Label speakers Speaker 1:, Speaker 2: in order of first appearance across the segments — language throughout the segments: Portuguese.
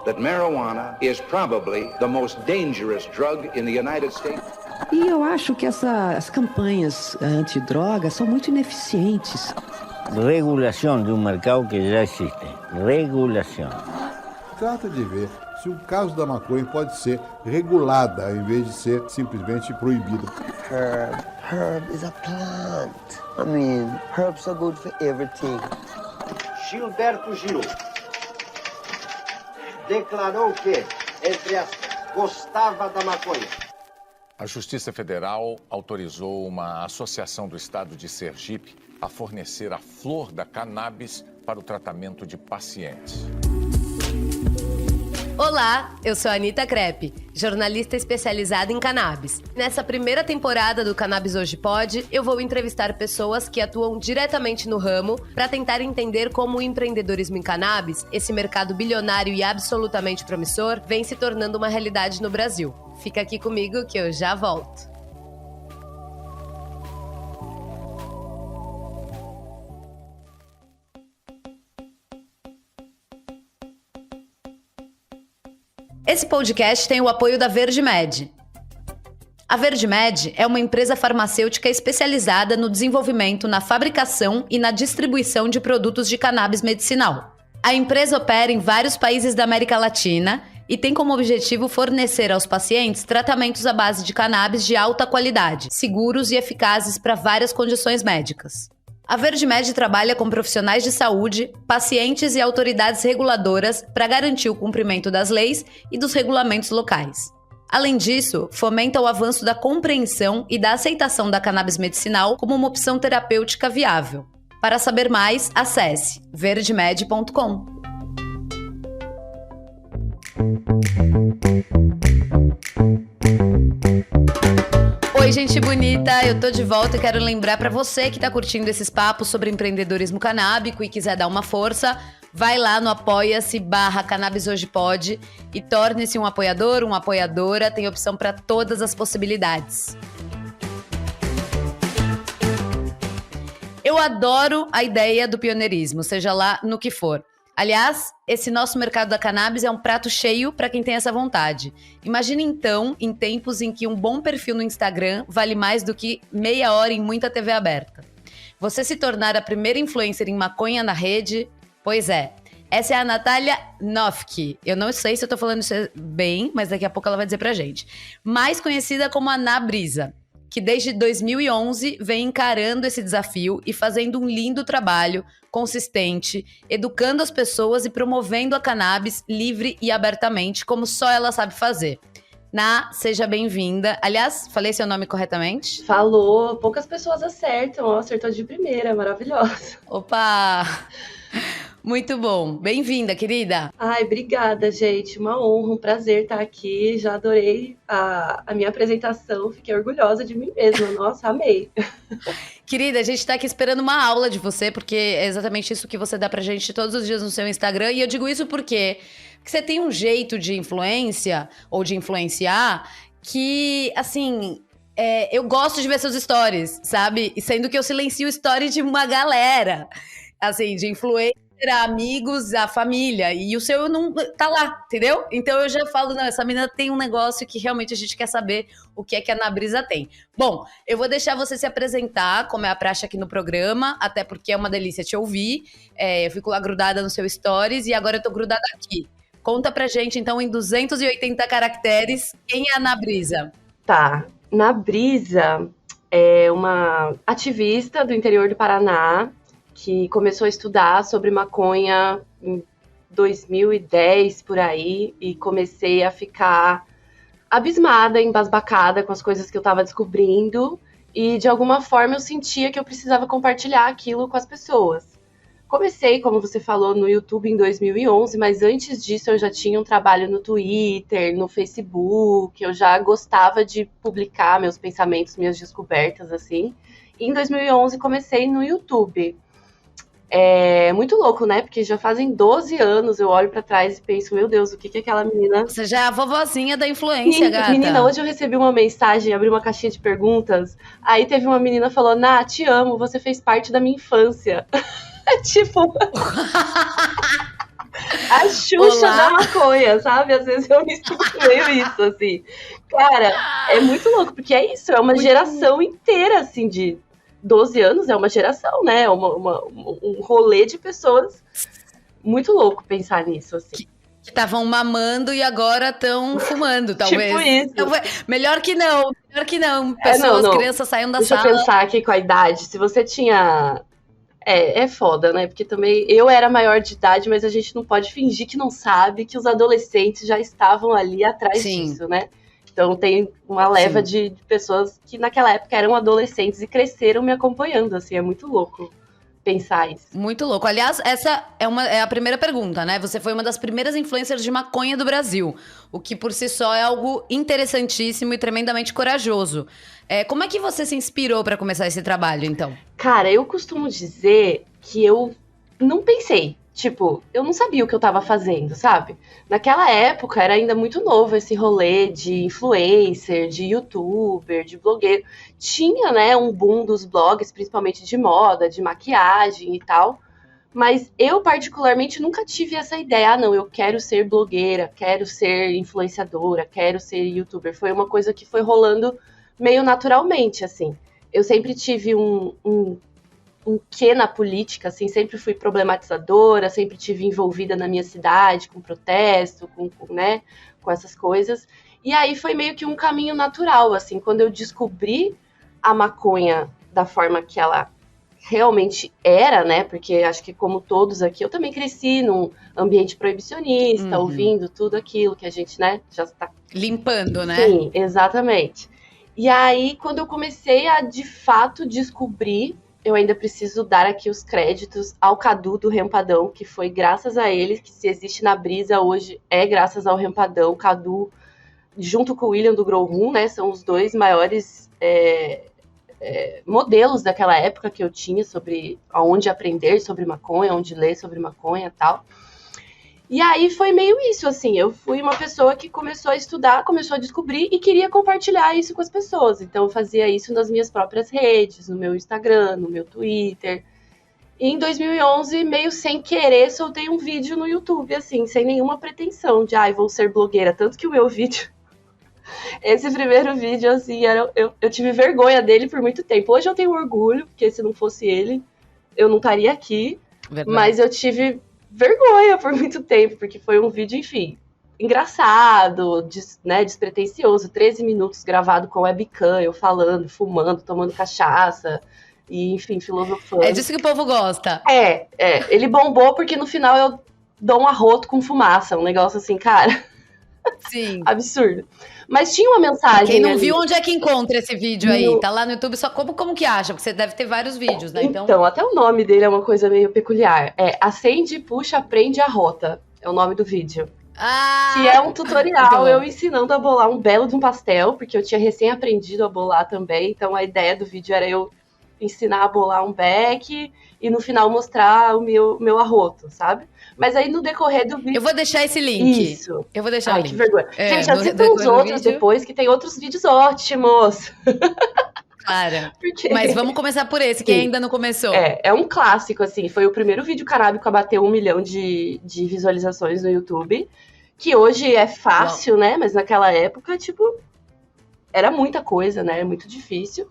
Speaker 1: that marijuana is probably the most dangerous drug in the United States.
Speaker 2: E eu acho que as campanhas antidrogas são muito ineficientes.
Speaker 3: Regulação de um mercado que já existe. Regulação.
Speaker 4: Trata de ver se o caso da maconha pode ser regulada em vez de ser simplesmente proibida.
Speaker 5: Herb is a plant. I mean, herbs are good for everything.
Speaker 6: Gilberto Gil declarou que, entre as gostava da maconha.
Speaker 7: A Justiça Federal autorizou uma associação do estado de Sergipe a fornecer a flor da cannabis para o tratamento de pacientes.
Speaker 8: Olá, eu sou a Anitta Crepe, jornalista especializada em cannabis. Nessa primeira temporada do Cannabis Hoje Pode, eu vou entrevistar pessoas que atuam diretamente no ramo para tentar entender como o empreendedorismo em cannabis, esse mercado bilionário e absolutamente promissor, vem se tornando uma realidade no Brasil. Fica aqui comigo que eu já volto. Esse podcast tem o apoio da VerdeMed. A VerdeMed é uma empresa farmacêutica especializada no desenvolvimento, na fabricação e na distribuição de produtos de cannabis medicinal. A empresa opera em vários países da América Latina e tem como objetivo fornecer aos pacientes tratamentos à base de cannabis de alta qualidade, seguros e eficazes para várias condições médicas. A VerdeMed trabalha com profissionais de saúde, pacientes e autoridades reguladoras para garantir o cumprimento das leis e dos regulamentos locais. Além disso, fomenta o avanço da compreensão e da aceitação da cannabis medicinal como uma opção terapêutica viável. Para saber mais, acesse verdemed.com. Oi, gente bonita, eu tô de volta e quero lembrar pra você que tá curtindo esses papos sobre empreendedorismo canábico e quiser dar uma força, vai lá no apoia-se/Cannabis Hoje Pode e torne-se um apoiador, uma apoiadora, tem opção pra todas as possibilidades. Eu adoro a ideia do pioneirismo, seja lá no que for. Aliás, esse nosso mercado da cannabis é um prato cheio para quem tem essa vontade. Imagine então, em tempos em que um bom perfil no Instagram vale mais do que meia hora em muita TV aberta. Você se tornar a primeira influencer em maconha na rede? Pois é. Essa é a Natália Nofke. Eu não sei se eu tô falando isso bem, mas daqui a pouco ela vai dizer pra gente. Mais conhecida como a Nabrisa, que desde 2011 vem encarando esse desafio e fazendo um lindo trabalho consistente, educando as pessoas e promovendo a cannabis livre e abertamente, como só ela sabe fazer. Seja bem-vinda. Aliás, falei seu nome corretamente?
Speaker 9: Falou, poucas pessoas acertam, acertou de primeira, maravilhosa.
Speaker 8: Opa! Muito bom. Bem-vinda, querida.
Speaker 9: Ai, obrigada, gente. Uma honra, um prazer estar aqui. Já adorei a minha apresentação. Fiquei orgulhosa de mim mesma. Nossa, amei.
Speaker 8: Querida, a gente tá aqui esperando uma aula de você, porque é exatamente isso que você dá pra gente todos os dias no seu Instagram. E eu digo isso porque você tem um jeito de influência, ou de influenciar, que, assim... eu gosto de ver seus stories, sabe? Sendo que eu silencio o story de uma galera, assim, de influência, amigos, a família, e o seu não tá lá, entendeu? Então eu já falo, não, essa menina tem um negócio que realmente a gente quer saber o que é que a Nabrisa tem. Bom, eu vou deixar você se apresentar, como é a praxe aqui no programa, até porque é uma delícia te ouvir, eu fico lá grudada no seu stories e agora eu tô grudada aqui. Conta pra gente, então, em 280 caracteres, quem é a Nabrisa?
Speaker 9: Tá, Nabrisa é uma ativista do interior do Paraná, que começou a estudar sobre maconha em 2010, por aí, e comecei a ficar abismada, embasbacada com as coisas que eu estava descobrindo, e de alguma forma eu sentia que eu precisava compartilhar aquilo com as pessoas. Comecei, como você falou, no YouTube em 2011, mas antes disso eu já tinha um trabalho no Twitter, no Facebook, eu já gostava de publicar meus pensamentos, minhas descobertas, assim. E em 2011 comecei no YouTube. É muito louco, né? Porque já fazem 12 anos, eu olho pra trás e penso, meu Deus, o que é aquela menina...
Speaker 8: Você já é a vovozinha da influência,
Speaker 9: Sim,
Speaker 8: gata.
Speaker 9: Menina, hoje eu recebi uma mensagem, abri uma caixinha de perguntas, aí teve uma menina que falou, Ná, te amo, você fez parte da minha infância. Tipo... A Xuxa
Speaker 8: Olá.
Speaker 9: da maconha, sabe? Às vezes eu me sinto meio isso, assim. Cara, é muito louco, porque é isso, é uma geração inteira, assim, de 12 anos, é uma geração, né? Um rolê de pessoas. Muito louco pensar nisso, assim.
Speaker 8: Que estavam mamando e agora estão fumando, talvez.
Speaker 9: Tipo isso.
Speaker 8: Melhor que não.
Speaker 9: não.
Speaker 8: Crianças saiam da
Speaker 9: Deixa
Speaker 8: sala.
Speaker 9: eu pensar aqui com a idade. Se você tinha... É foda, né? Porque também eu era maior de idade, mas a gente não pode fingir que não sabe que os adolescentes já estavam ali atrás
Speaker 8: Sim.
Speaker 9: disso, né? Então tem uma leva de pessoas que naquela época eram adolescentes e cresceram me acompanhando, assim, é muito louco pensar isso.
Speaker 8: Muito louco. Aliás, essa é a primeira pergunta, né? Você foi uma das primeiras influencers de maconha do Brasil, o que por si só é algo interessantíssimo e tremendamente corajoso. Como é que você se inspirou para começar esse trabalho, então?
Speaker 9: Cara, eu costumo dizer que eu não pensei. Tipo, eu não sabia o que eu tava fazendo, sabe? Naquela época era ainda muito novo esse rolê de influencer, de youtuber, de blogueiro. Tinha, né, um boom dos blogs, principalmente de moda, de maquiagem e tal. Mas eu, particularmente, nunca tive essa ideia. Ah, não, eu quero ser blogueira, quero ser influenciadora, quero ser youtuber. Foi uma coisa que foi rolando meio naturalmente, assim. Eu sempre tive um quê na política, assim, sempre fui problematizadora, sempre tive envolvida na minha cidade, com protesto, com essas coisas. E aí foi meio que um caminho natural, assim, quando eu descobri a maconha da forma que ela realmente era, né, porque acho que como todos aqui, eu também cresci num ambiente proibicionista, ouvindo tudo aquilo que a gente, né, já está...
Speaker 8: Limpando, né?
Speaker 9: Sim, exatamente. E aí, quando eu comecei a, de fato, descobrir, eu ainda preciso dar aqui os créditos ao Cadu do Rempadão, que foi graças a ele, que se existe na Brisa hoje, é graças ao Rempadão. Cadu, junto com o William do Grow Room, né, são os dois maiores modelos daquela época que eu tinha sobre aonde aprender sobre maconha, onde ler sobre maconha e tal. E aí foi meio isso, assim, eu fui uma pessoa que começou a estudar, começou a descobrir e queria compartilhar isso com as pessoas. Então eu fazia isso nas minhas próprias redes, no meu Instagram, no meu Twitter. E em 2011, meio sem querer, soltei um vídeo no YouTube, assim, sem nenhuma pretensão de, vou ser blogueira. Tanto que o meu vídeo, esse primeiro vídeo, assim, eu tive vergonha dele por muito tempo. Hoje eu tenho orgulho, porque se não fosse ele, eu não estaria aqui. Verdade. Mas eu tive vergonha por muito tempo, porque foi um vídeo, enfim, engraçado, despretensioso, 13 minutos gravado com webcam, eu falando, fumando, tomando cachaça, e enfim, filosofando.
Speaker 8: É disso que o povo gosta.
Speaker 9: Ele bombou porque no final eu dou um arroto com fumaça, um negócio assim, cara,
Speaker 8: sim,
Speaker 9: absurdo. Mas tinha uma mensagem.
Speaker 8: Quem não
Speaker 9: ali.
Speaker 8: viu, onde é que encontra esse vídeo aí? Tá lá no YouTube, só como que acha? Porque você deve ter vários vídeos, né?
Speaker 9: Então, até o nome dele é uma coisa meio peculiar. Acende, puxa, aprende a rota. É o nome do vídeo. Que é um tutorial, eu ensinando a bolar um belo de um pastel, porque eu tinha recém aprendido a bolar também. Então, a ideia do vídeo era eu ensinar a bolar um beck e no final mostrar o meu arroto, sabe? Mas aí no decorrer do vídeo...
Speaker 8: Eu vou deixar esse link.
Speaker 9: Isso.
Speaker 8: Eu vou deixar o link.
Speaker 9: Que vergonha. Gente, assistam os outros depois, que tem outros vídeos ótimos.
Speaker 8: Claro. Mas vamos começar por esse, que ainda não começou.
Speaker 9: É um clássico, assim. Foi o primeiro vídeo canábico a bater 1 milhão de visualizações no YouTube. Que hoje é fácil, né? Mas naquela época, tipo... Era muita coisa, né? Muito difícil.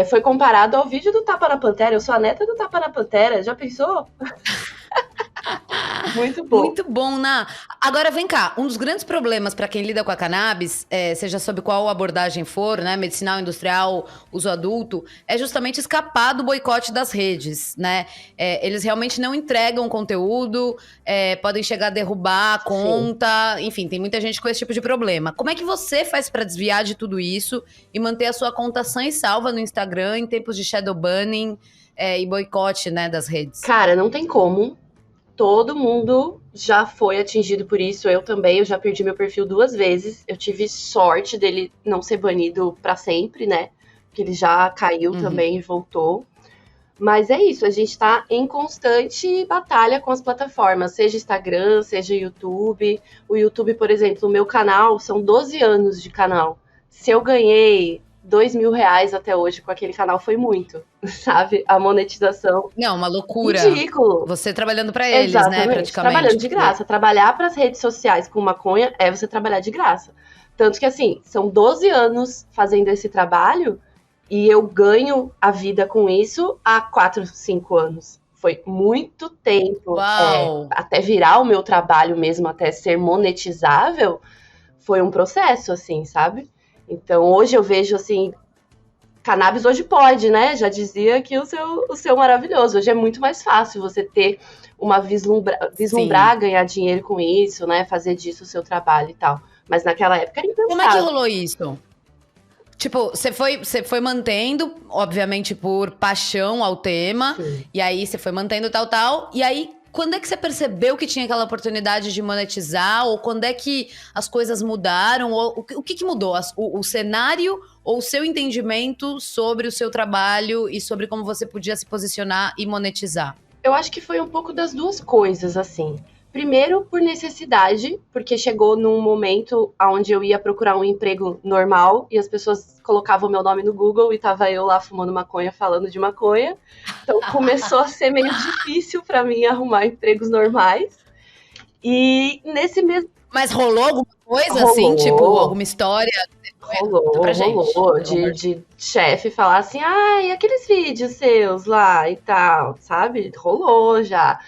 Speaker 9: Foi comparado ao vídeo do Tapa na Pantera. Eu sou a neta do Tapa na Pantera. Já pensou? Muito bom.
Speaker 8: Muito bom, Ná. Agora, vem cá. Um dos grandes problemas para quem lida com a cannabis, seja sob qual abordagem for, né? Medicinal, industrial, uso adulto, é justamente escapar do boicote das redes, né? Eles realmente não entregam conteúdo, podem chegar a derrubar a conta. Sim. Enfim, tem muita gente com esse tipo de problema. Como é que você faz para desviar de tudo isso e manter a sua conta sã e salva no Instagram em tempos de shadow banning e boicote, né, das redes?
Speaker 9: Cara, não tem como. Todo mundo já foi atingido por isso, eu também, eu já perdi meu perfil 2 vezes, eu tive sorte dele não ser banido pra sempre, né, porque ele já caiu também e voltou, mas é isso, a gente tá em constante batalha com as plataformas, seja Instagram, seja YouTube. O YouTube, por exemplo, o meu canal, são 12 anos de canal, se eu ganhei R$2.000 até hoje com aquele canal foi muito, sabe? A monetização.
Speaker 8: Não, uma loucura.
Speaker 9: Ridículo.
Speaker 8: Você trabalhando pra eles, né,
Speaker 9: Exatamente.
Speaker 8: praticamente.
Speaker 9: Trabalhando de graça. Trabalhar pras redes sociais com maconha é você trabalhar de graça. Tanto que, assim, são 12 anos fazendo esse trabalho e eu ganho a vida com isso há 4, 5 anos. Foi muito tempo.
Speaker 8: Uau!
Speaker 9: Até virar o meu trabalho mesmo, até ser monetizável, foi um processo, assim, sabe? Então, hoje eu vejo, assim, cannabis hoje pode, né? Já dizia que o seu maravilhoso. Hoje é muito mais fácil você ter uma vislumbrar ganhar dinheiro com isso, né? Fazer disso o seu trabalho e tal. Mas naquela época era impensável.
Speaker 8: Como é que rolou isso? Tipo, você foi mantendo, obviamente, por paixão ao tema.
Speaker 9: Sim.
Speaker 8: E aí você foi mantendo tal. E aí, quando é que você percebeu que tinha aquela oportunidade de monetizar? Ou quando é que as coisas mudaram? Ou, o que mudou? O cenário ou o seu entendimento sobre o seu trabalho e sobre como você podia se posicionar e monetizar?
Speaker 9: Eu acho que foi um pouco das duas coisas, assim. Primeiro, por necessidade, porque chegou num momento onde eu ia procurar um emprego normal e as pessoas colocavam meu nome no Google e tava eu lá fumando maconha, falando de maconha. Então começou a ser meio difícil pra mim arrumar empregos normais. E nesse mesmo...
Speaker 8: Mas rolou alguma coisa,
Speaker 9: Rolou.
Speaker 8: assim? Tipo, alguma história?
Speaker 9: Rolou,
Speaker 8: pra gente,
Speaker 9: rolou, de chefe falar assim, e aqueles vídeos seus lá e tal, sabe? Rolou já.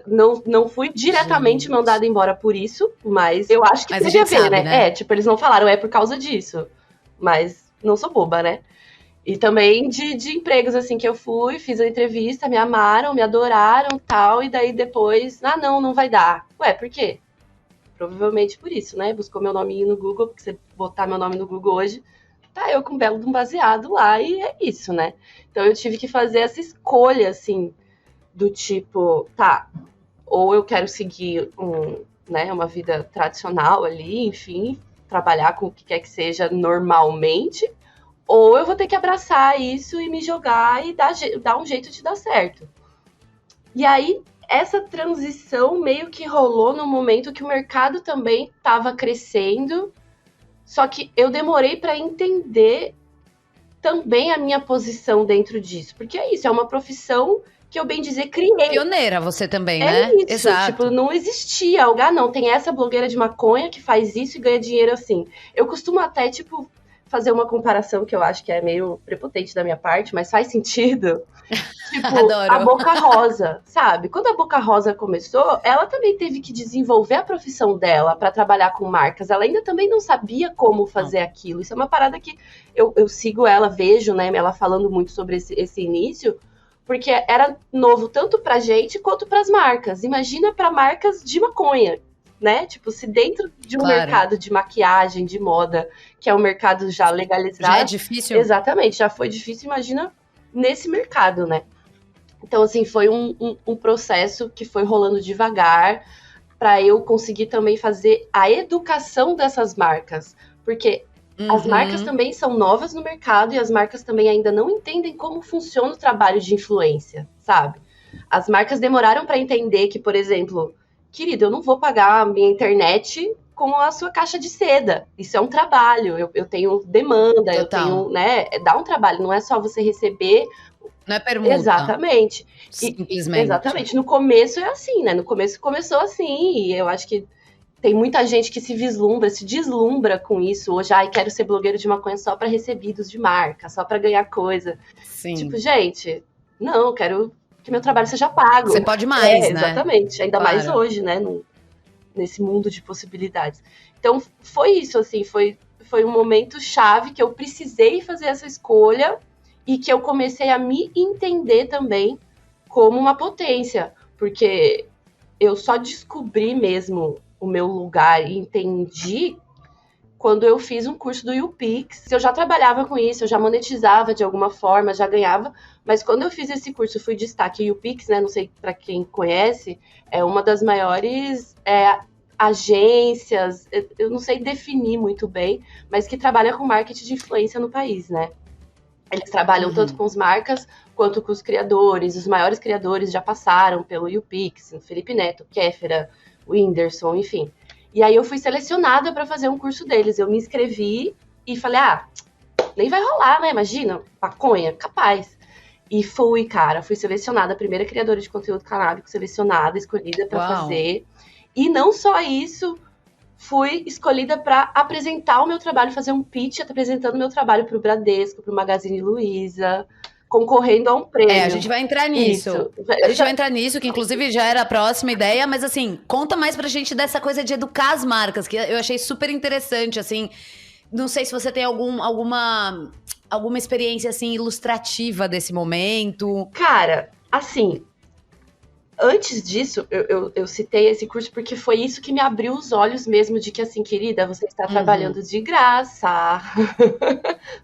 Speaker 9: Não fui diretamente mandada embora por isso, mas eu acho que
Speaker 8: Mas a
Speaker 9: teve a
Speaker 8: gente
Speaker 9: ver,
Speaker 8: sabe,
Speaker 9: né?
Speaker 8: né?
Speaker 9: Tipo, eles não falaram, é por causa disso. Mas não sou boba, né? E também de empregos, assim, que eu fui, fiz a entrevista, me amaram, me adoraram, tal, e daí depois, não vai dar. Ué, por quê? Provavelmente por isso, né? Buscou meu nome no Google, porque você botar meu nome no Google hoje, tá eu com um belo de um baseado lá, e é isso, né? Então eu tive que fazer essa escolha, assim, do tipo, ou eu quero seguir uma vida tradicional ali, enfim, trabalhar com o que quer que seja normalmente, ou eu vou ter que abraçar isso e me jogar e dar um jeito de dar certo. E aí, essa transição meio que rolou no momento que o mercado também estava crescendo, só que eu demorei para entender também a minha posição dentro disso, porque é isso, é uma profissão que eu bem dizer criei.
Speaker 8: Pioneira você também, né?
Speaker 9: Isso,
Speaker 8: Exato.
Speaker 9: tipo, não existia não, tem essa blogueira de maconha que faz isso e ganha dinheiro assim. Eu costumo até, tipo, fazer uma comparação que eu acho que é meio prepotente da minha parte, mas faz sentido. Tipo,
Speaker 8: Adoro.
Speaker 9: a Boca Rosa, sabe? Quando a Boca Rosa começou, ela também teve que desenvolver a profissão dela para trabalhar com marcas. Ela ainda também não sabia como fazer aquilo. Isso é uma parada que eu sigo ela, vejo, né, ela falando muito sobre esse início, porque era novo tanto pra gente quanto pras marcas. Imagina para marcas de maconha, né? Tipo, se dentro de um mercado de maquiagem, de moda, que é um mercado já legalizado...
Speaker 8: Já é difícil?
Speaker 9: Exatamente, já foi difícil, imagina nesse mercado, né? Então, assim, foi um processo que foi rolando devagar para eu conseguir também fazer a educação dessas marcas. Porque as marcas também são novas no mercado e as marcas também ainda não entendem como funciona o trabalho de influência, sabe? As marcas demoraram para entender que, por exemplo, querido, eu não vou pagar a minha internet com a sua caixa de seda. Isso é um trabalho, eu tenho demanda, eu tenho, né? Dá um trabalho, não é só você receber.
Speaker 8: Não é permuta.
Speaker 9: Exatamente.
Speaker 8: Simplesmente.
Speaker 9: Exatamente. No começo é assim, né? No começo começou assim, e eu acho que tem muita gente que se deslumbra com isso. Hoje, quero ser blogueiro de maconha só para recebidos de marca, só para ganhar coisa.
Speaker 8: Sim.
Speaker 9: Tipo, gente, não, quero que meu trabalho seja pago.
Speaker 8: Você pode mais, né?
Speaker 9: Exatamente. Ainda mais hoje, né? Nesse mundo de possibilidades. Então, foi isso, assim, foi um momento chave que eu precisei fazer essa escolha e que eu comecei a me entender também como uma potência, porque eu só descobri mesmo o meu lugar e entendi quando eu fiz um curso do YouPix. Eu já trabalhava com isso, eu já monetizava de alguma forma, já ganhava, mas quando eu fiz esse curso, fui destaque. YouPix, né, não sei para quem conhece, é uma das maiores agências, eu não sei definir muito bem, mas que trabalha com marketing de influência no país, né? Eles trabalham tanto com as marcas quanto com os criadores. Os maiores criadores já passaram pelo YouPix, Felipe Neto, Kéfera, Whindersson, enfim. E aí eu fui selecionada para fazer um curso deles. Eu me inscrevi e falei, nem vai rolar, né? Imagina, maconha, capaz. E fui, cara, fui selecionada, a primeira criadora de conteúdo canábico selecionada, escolhida pra
Speaker 8: Uau.
Speaker 9: fazer. E não só isso, fui escolhida pra apresentar o meu trabalho, fazer um pitch apresentando o meu trabalho pro Bradesco, pro Magazine Luiza, concorrendo a um prêmio.
Speaker 8: A gente vai entrar nisso.
Speaker 9: Isso.
Speaker 8: A gente vai entrar nisso, que inclusive já era a próxima ideia, mas assim, conta mais pra gente dessa coisa de educar as marcas, que eu achei super interessante, assim. Não sei se você tem alguma experiência, assim, ilustrativa desse momento.
Speaker 9: Cara, assim, antes disso, eu citei esse curso porque foi isso que me abriu os olhos mesmo de que, assim, querida, você está trabalhando de graça,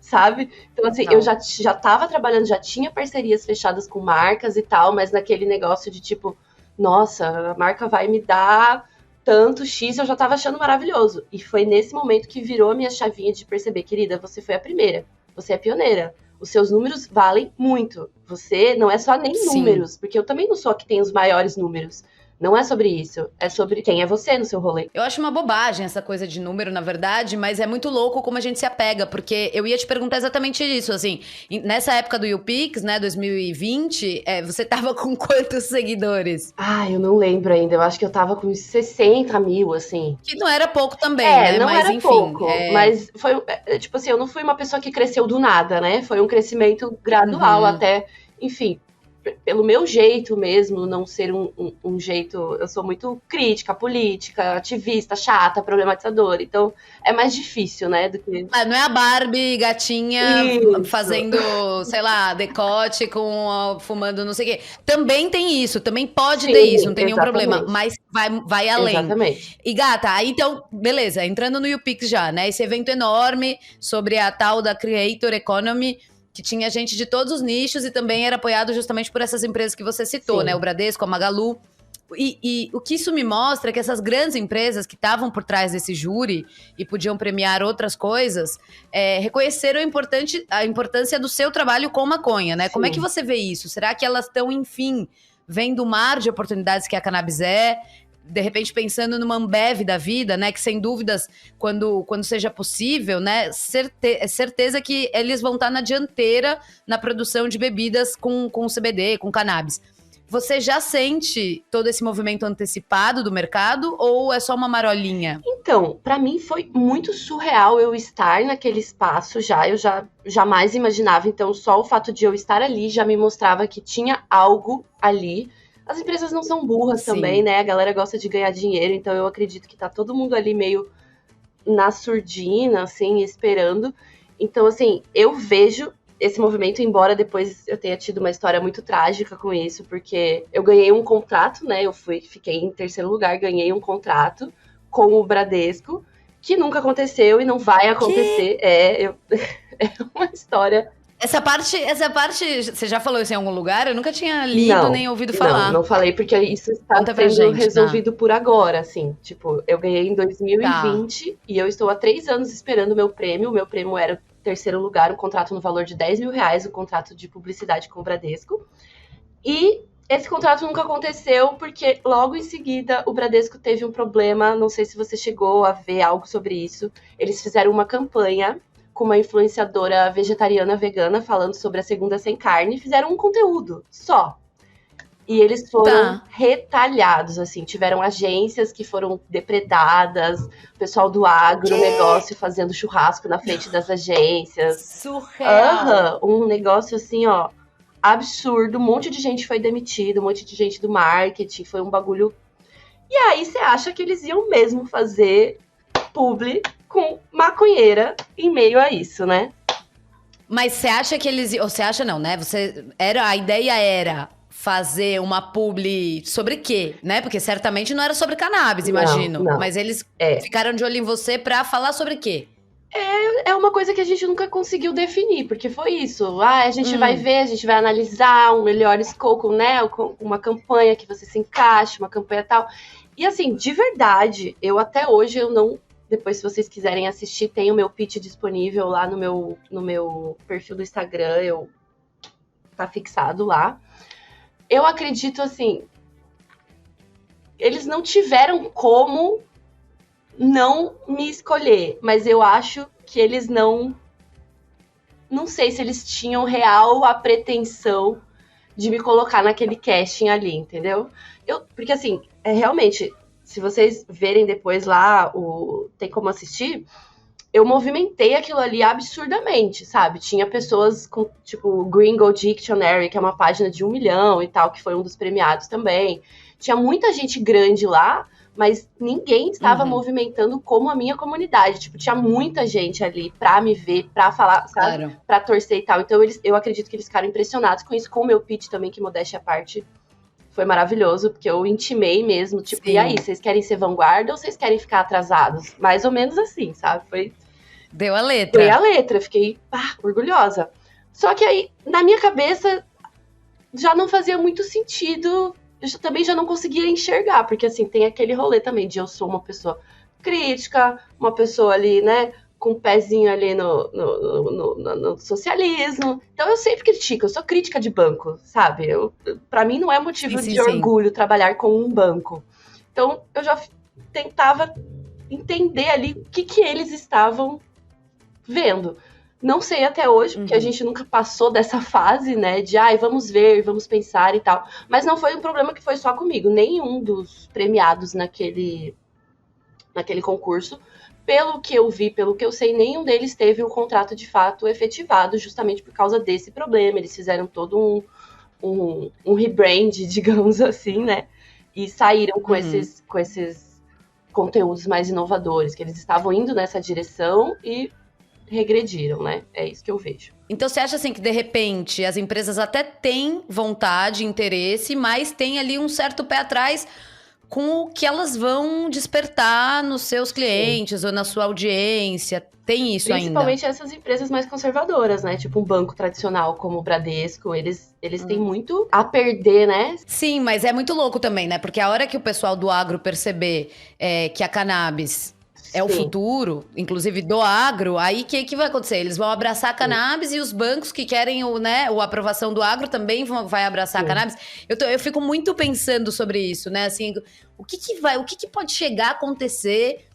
Speaker 9: sabe? Então, assim, eu já tava trabalhando, já tinha parcerias fechadas com marcas e tal, mas naquele negócio de tipo, nossa, a marca vai me dar tanto X, eu já tava achando maravilhoso. E foi nesse momento que virou a minha chavinha de perceber, querida, você foi a primeira, você é pioneira. Os seus números valem muito. Você não é só nem
Speaker 8: Sim.
Speaker 9: números, porque eu também não sou a que tem os maiores números. Não é sobre isso. É sobre quem é você no seu rolê.
Speaker 8: Eu acho uma bobagem essa coisa de número, na verdade, mas é muito louco como a gente se apega, porque eu ia te perguntar exatamente isso, assim, nessa época do YouPix, né, 2020, você tava com quantos seguidores?
Speaker 9: Ah, eu não lembro ainda. Eu acho que eu tava com uns 60 mil, assim.
Speaker 8: Que não era pouco também, né,
Speaker 9: não
Speaker 8: mas
Speaker 9: era
Speaker 8: enfim.
Speaker 9: pouco. Mas foi, tipo assim, eu não fui uma pessoa que cresceu do nada, né? Foi um crescimento gradual até, enfim, pelo meu jeito mesmo, não ser um jeito... Eu sou muito crítica, política, ativista, chata, problematizadora. Então, é mais difícil, né? Do que...
Speaker 8: Não é a Barbie gatinha
Speaker 9: Isso.
Speaker 8: fazendo, sei lá, decote fumando não sei o quê. Também tem isso, também pode
Speaker 9: Sim,
Speaker 8: ter isso, não tem nenhum
Speaker 9: exatamente.
Speaker 8: problema. Mas vai além.
Speaker 9: Exatamente.
Speaker 8: E gata, aí então, beleza, entrando no YouPix já, né? Esse evento enorme sobre a tal da Creator Economy, que tinha gente de todos os nichos e também era apoiado justamente por essas empresas que você citou,
Speaker 9: Sim.
Speaker 8: né? O Bradesco, a Magalu. E o que isso me mostra é que essas grandes empresas que estavam por trás desse júri e podiam premiar outras coisas, reconheceram a importância do seu trabalho com maconha, né?
Speaker 9: Sim.
Speaker 8: Como é que você vê isso? Será que elas estão, enfim, vendo o mar de oportunidades que a cannabis é? De repente pensando numa Ambev da vida, né? Que sem dúvidas, quando seja possível, né? Certeza que eles vão estar na dianteira na produção de bebidas com CBD, com cannabis. Você já sente todo esse movimento antecipado do mercado ou é só uma marolinha?
Speaker 9: Então, pra mim foi muito surreal eu estar naquele espaço já. Eu já jamais imaginava. Então, só o fato de eu estar ali já me mostrava que tinha algo ali. As empresas não são burras
Speaker 8: Sim.
Speaker 9: também, né? A galera gosta de ganhar dinheiro, então eu acredito que tá todo mundo ali meio na surdina, assim, esperando. Então, assim, eu vejo esse movimento, embora depois eu tenha tido uma história muito trágica com isso, porque eu ganhei um contrato, né? Fiquei em terceiro lugar, ganhei um contrato com o Bradesco, que nunca aconteceu e não vai acontecer. É uma história...
Speaker 8: Essa parte, você já falou isso em algum lugar? Eu nunca tinha lido nem ouvido falar.
Speaker 9: Não falei, porque isso está
Speaker 8: Conta pra
Speaker 9: sendo
Speaker 8: gente,
Speaker 9: resolvido por agora, assim. Tipo, eu ganhei em 2020 e eu estou há 3 anos esperando o meu prêmio. O meu prêmio era o terceiro lugar, um contrato no valor de R$10 mil, um contrato de publicidade com o Bradesco. E esse contrato nunca aconteceu porque logo em seguida o Bradesco teve um problema, não sei se você chegou a ver algo sobre isso. Eles fizeram uma campanha com uma influenciadora vegetariana vegana falando sobre a segunda sem carne, fizeram um conteúdo só. E eles foram retalhados, assim, tiveram agências que foram depredadas, o pessoal do agronegócio fazendo churrasco na frente das agências.
Speaker 8: Surreal.
Speaker 9: Um negócio assim, ó, absurdo, um monte de gente foi demitido, um monte de gente do marketing, foi um bagulho. E aí você acha que eles iam mesmo fazer publi com maconheira em meio a isso, né?
Speaker 8: Mas você acha que eles... Ou você acha não, né? A ideia era fazer uma publi sobre quê, né? Porque certamente não era sobre cannabis, imagino.
Speaker 9: Não.
Speaker 8: Mas eles ficaram de olho em você pra falar sobre quê?
Speaker 9: É uma coisa que a gente nunca conseguiu definir, porque foi isso. A gente vai ver, a gente vai analisar um melhor escopo, né? Uma campanha que você se encaixe, uma campanha tal. E assim, de verdade, eu até hoje eu não... Depois, se vocês quiserem assistir, tem o meu pitch disponível lá no meu perfil do Instagram. Tá fixado lá. Eu acredito, assim... Eles não tiveram como não me escolher. Mas eu acho que eles não não sei se eles tinham real a pretensão de me colocar naquele casting ali, entendeu? Porque assim, realmente, se vocês verem depois lá, tem como assistir, eu movimentei aquilo ali absurdamente, sabe? Tinha pessoas com, tipo, o Gringo Dictionary, que é uma página de 1 milhão e tal, que foi um dos premiados também. Tinha muita gente grande lá, mas ninguém estava movimentando como a minha comunidade. Tipo, tinha muita gente ali pra me ver, pra falar, sabe?
Speaker 8: Claro.
Speaker 9: Pra torcer e tal. Então, eu acredito que eles ficaram impressionados com isso. Com o meu pitch também, que modéstia à parte, foi maravilhoso, porque eu intimei mesmo, tipo,
Speaker 8: Sim.
Speaker 9: e aí, vocês querem ser vanguarda ou vocês querem ficar atrasados? Mais ou menos assim, sabe?
Speaker 8: Deu a letra.
Speaker 9: Dei a letra, fiquei orgulhosa. Só que aí, na minha cabeça, já não fazia muito sentido, eu também já não conseguia enxergar, porque assim, tem aquele rolê também de eu sou uma pessoa crítica, uma pessoa ali, né, com um pezinho ali no socialismo. Então eu sempre critico, eu sou crítica de banco, sabe? Pra mim não é motivo
Speaker 8: Sim,
Speaker 9: de orgulho trabalhar com um banco. Então eu já tentava entender ali o que eles estavam vendo. Não sei até hoje, porque a gente nunca passou dessa fase, né, de vamos ver, vamos pensar e tal. Mas não foi um problema que foi só comigo. Nenhum dos premiados naquele concurso, pelo que eu vi, pelo que eu sei, nenhum deles teve o contrato de fato efetivado, justamente por causa desse problema. Eles fizeram todo um rebrand, digamos assim, né, e saíram com esses conteúdos mais inovadores, que eles estavam indo nessa direção e regrediram, né? É isso que eu vejo.
Speaker 8: Então você acha assim que de repente as empresas até têm vontade, interesse, mas tem ali um certo pé atrás com o que elas vão despertar nos seus clientes ou na sua audiência? Tem isso ainda?
Speaker 9: Principalmente essas empresas mais conservadoras, né? Tipo um banco tradicional como o Bradesco, eles têm muito a perder, né?
Speaker 8: Sim, mas é muito louco também, né? Porque a hora que o pessoal do agro perceber que a cannabis é o futuro, inclusive do agro, aí o que vai acontecer? Eles vão abraçar a cannabis e os bancos que querem a aprovação do agro também vai abraçar a cannabis. Eu fico muito pensando sobre isso, né? Assim, o que pode chegar a acontecer